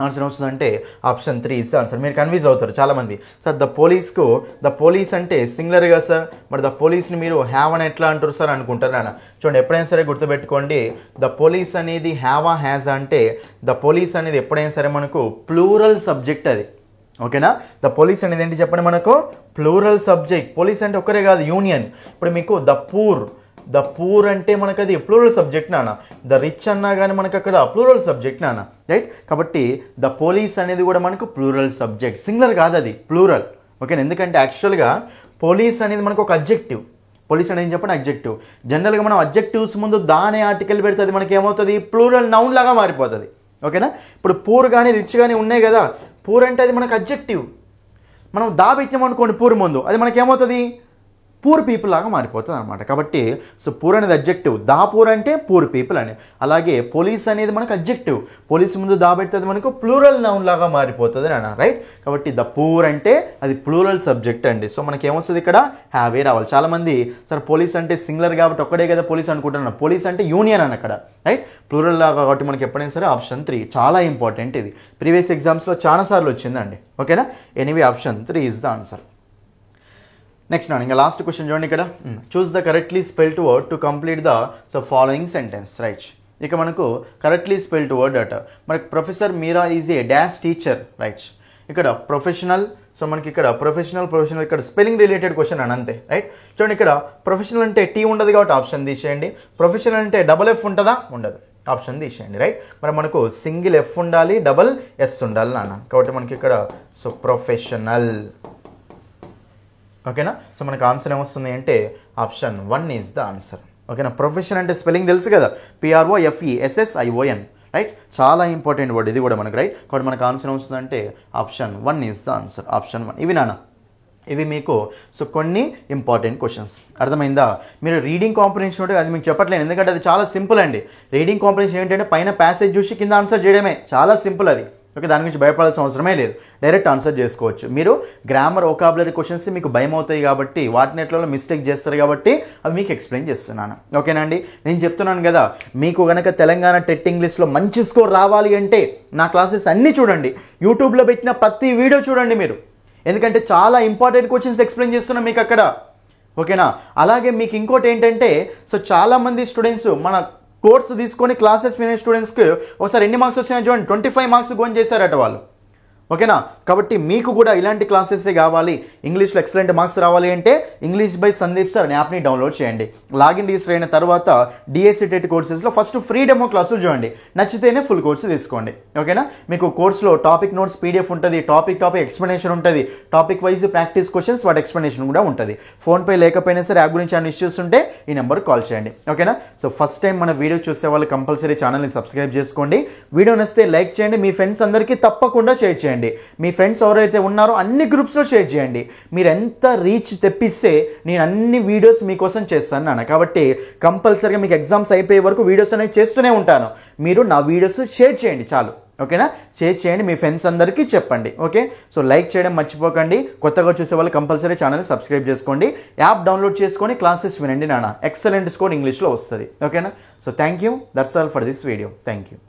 Answer వస్తుందంటే ఆప్షన్ 3 ఇస్ ద ఆన్సర్. మీరు కన్ఫ్యూజ్ అవుతారు చాలామంది, సార్ ద పోలీస్ అంటే సింగులర్ కదా సార్, మరి ద పోలీస్ని మీరు హ్యావ్ అని ఎట్లా అంటారు సార్ అనుకుంటారు నాన్న. చూడండి, ఎప్పుడైనా సరే గుర్తుపెట్టుకోండి, ద పోలీస్ అనేది హ్యావా హ్యాజ్ అంటే ద పోలీస్ అనేది ఎప్పుడైనా సరే మనకు ప్లూరల్ సబ్జెక్ట్ అది, ఓకేనా. ద పోలీస్ అనేది ఏంటి చెప్పండి, మనకు ప్లూరల్ సబ్జెక్ట్. పోలీస్ అంటే ఒక్కరే కాదు, యూనియన్. ఇప్పుడు మీకు ద పూర్ అంటే మనకు అది ప్లూరల్ సబ్జెక్ట్ నాన్న. ద రిచ్ అన్నా కానీ మనకు అక్కడ ప్లూరల్ సబ్జెక్ట్ నాన్న, రైట్. కాబట్టి ద పోలీస్ అనేది కూడా మనకు ప్లూరల్ సబ్జెక్ట్, సింగులర్ కాదు అది, ప్లూరల్, ఓకేనా. ఎందుకంటే యాక్చువల్గా పోలీస్ అనేది మనకు ఒక అడ్జెక్టివ్, పోలీస్ అనేది చెప్పండి అడ్జెక్టివ్. జనరల్గా మనం అడ్జెక్టివ్స్ ముందు దానే ఆర్టికల్ పెడితే అది మనకి ఏమవుతుంది, ప్లూరల్ నౌన్ లాగా మారిపోతుంది, ఓకేనా. ఇప్పుడు పూర్ కానీ రిచ్ కానీ ఉన్నాయి కదా, పూర్ అంటే అది మనకు అడ్జెక్టివ్, మనం దా పెట్టినాం అనుకోండి పూర్ ముందు, అది మనకేమవుతుంది, పూర్ పీపుల్ లాగా మారిపోతుంది అనమాట. కాబట్టి సో పూర్ అనేది అడ్జెక్టివ్, దా పూర్ అంటే పూర్ పీపుల్ అని. అలాగే పోలీస్ అనేది మనకు అడ్జెక్టివ్, పోలీస్ ముందు దా పెడితే మనకు ప్లూరల్ నౌన్ లాగా మారిపోతుంది అన్న, రైట్. కాబట్టి ద పూర్ అంటే అది ప్లూరల్ సబ్జెక్ట్ అండి. సో మనకి ఏమొస్తుంది ఇక్కడ, హ్యావే రావాలి. చాలామంది సార్ పోలీస్ అంటే సింగులర్ కాబట్టి ఒక్కడే కదా పోలీస్ అనుకుంటున్నాను, పోలీస్ అంటే యూనియన్ అని అక్కడ, రైట్. ప్లూరల్ లాగా కాబట్టి మనకి ఎప్పుడైనా సరే ఆప్షన్ 3 చాలా ఇంపార్టెంట్. ఇది ప్రీవియస్ ఎగ్జామ్స్లో చాలాసార్లు వచ్చిందండి, ఓకేనా. Anyway option 3 is the answer. Next ఇంకా లాస్ట్ క్వశ్చన్ చూడండి ఇక్కడ, choose the correctly spelled word to complete the following sentence, right. ఇక మనకు కరెక్ట్లీ స్పెల్డ్ వర్డ్ అట, మనకి professor Meera is a dash teacher, right. ఇక్కడ ప్రొఫెషనల్, సో మనకి ఇక్కడ ప్రొఫెషనల్ ఇక్కడ స్పెల్లింగ్ రిలేటెడ్ క్వశ్చన్ అని అంతే, రైట్. చూడండి, ఇక్కడ ప్రొఫెషనల్ అంటే టీ ఉండదు కాబట్టి ఆప్షన్ తీసేయండి. ప్రొఫెషనల్ అంటే డబుల్ ఎఫ్ ఉంటుందా, ఉండదు, ఆప్షన్ తీసేయండి, రైట్. మరి మనకు సింగిల్ ఎఫ్ ఉండాలి, డబుల్ ఎస్ ఉండాలి నాన్న, కాబట్టి మనకి ఇక్కడ సో ప్రొఫెషనల్, ఓకేనా. సో మనకు ఆన్సర్ ఏమొస్తుంది అంటే ఆప్షన్ 1 ఈజ్ ద ఆన్సర్, ఓకేనా. ప్రొఫెషన్ అంటే స్పెల్లింగ్ తెలుసు కదా, PROFESSION, రైట్. చాలా ఇంపార్టెంట్ వర్డ్ ఇది కూడా మనకు, రైట్. కాబట్టి మనకు ఆన్సర్ ఏమొస్తుందంటే option 1 is the answer, option 1. ఇవి నాన్న, ఇవి మీకు సో కొన్ని ఇంపార్టెంట్ క్వశ్చన్స్, అర్థమైందా. మీరు రీడింగ్ కాంప్రిహెన్షన్ ఉంటే అది మీకు చెప్పట్లేదు, ఎందుకంటే అది చాలా సింపుల్ అండి. రీడింగ్ కాంప్రిహెన్షన్ ఏంటంటే పైన ప్యాసేజ్ చూసి కింద ఆన్సర్ చేయడమే, చాలా సింపుల్ అది, ఓకే. దాని గురించి భయపడాల్సిన అవసరమే లేదు, డైరెక్ట్ ఆన్సర్ చేసుకోవచ్చు. మీరు గ్రామర్ వొకాబులరీ క్వశ్చన్స్ మీకు భయం అవుతాయి కాబట్టి, వాటిలో మిస్టేక్ చేస్తారు కాబట్టి అవి మీకు ఎక్స్ప్లెయిన్ చేస్తున్నాను, ఓకేనా అండి. నేను చెప్తున్నాను కదా, మీకు కనుక తెలంగాణ టెట్ ఇంగ్లీష్లో మంచి స్కోర్ రావాలి అంటే నా క్లాసెస్ అన్నీ చూడండి, యూట్యూబ్లో పెట్టిన ప్రతి వీడియో చూడండి మీరు, ఎందుకంటే చాలా ఇంపార్టెంట్ క్వశ్చన్స్ ఎక్స్ప్లెయిన్ చేస్తున్నా మీకు అక్కడ, ఓకేనా. అలాగే మీకు ఇంకోటి ఏంటంటే, సో చాలామంది స్టూడెంట్స్ మన కోర్సు తీసుకొని క్లాసెస్ వినే స్టూడెంట్స్కి ఒకసారి ఎన్ని మార్క్స్ వచ్చినాయి చూడండి, 25 మార్క్స్ గోన్ చేశారట వాళ్ళు, ఓకేనా. కాబట్టి మీకు కూడా ఇలాంటి క్లాసెసే కావాలి, ఇంగ్లీష్లో ఎక్సలెంట్ మార్క్స్ రావాలి అంటే ఇంగ్లీష్ బై సందీప్ సార్ యాప్ని డౌన్లోడ్ చేయండి. లాగిన్ రిజిస్టర్ అయిన తర్వాత డిఎస్సి టెట్ కోర్సెస్లో ఫస్ట్ ఫ్రీ డెమో క్లాసులు చూడండి, నచ్చితేనే ఫుల్ కోర్సు తీసుకోండి, ఓకేనా. మీకు కోర్సులో టాపిక్ నోట్స్ PDF ఉంటుంది, టాపిక్ ఎక్స్ప్లెనేషన్ ఉంటుంది, టాపిక్ వైజ్ ప్రాక్టీస్ క్వశ్చన్స్ వాటి ఎక్స్ప్లెనేషన్ కూడా ఉంటుంది. ఫోన్పే లేకపోయినా సరే యాప్ గురించి అన్ని ఇష్యూస్ ఉంటే ఈ నెంబర్కి కాల్ చేయండి, ఓకేనా. సో ఫస్ట్ టైం మన వీడియో చూసే వాళ్ళు కంపల్సరీ ఛానల్ని సబ్స్క్రైబ్ చేసుకోండి, వీడియో నచ్చితే లైక్ చేయండి, మీ ఫ్రెండ్స్ అందరికీ తప్పకుండా షేర్ చేయండి. మీ ఫ్రెండ్స్ ఎవరైతే ఉన్నారో అన్ని గ్రూప్స్లో షేర్ చేయండి. మీరు ఎంత రీచ్ తెప్పిస్తే నేను అన్ని వీడియోస్ మీకోసం చేస్తాను నాన్న, కాబట్టి కంపల్సరీగా మీకు ఎగ్జామ్స్ అయిపోయే వరకు వీడియోస్ అనేవి చేస్తూనే ఉంటాను. మీరు నా వీడియోస్ షేర్ చేయండి చాలు, ఓకేనా. షేర్ చేయండి, మీ ఫ్రెండ్స్ అందరికీ చెప్పండి, ఓకే. సో లైక్ చేయడం మర్చిపోకండి, కొత్తగా చూసే వాళ్ళు కంపల్సరీ ఛానల్ని సబ్స్క్రైబ్ చేసుకోండి, యాప్ డౌన్లోడ్ చేసుకొని క్లాసెస్ వినండి నాన్న, ఎక్సలెంట్ స్కోర్ ఇంగ్లీష్లో వస్తుంది, ఓకేనా. So thank you, that's all for this video, thank you.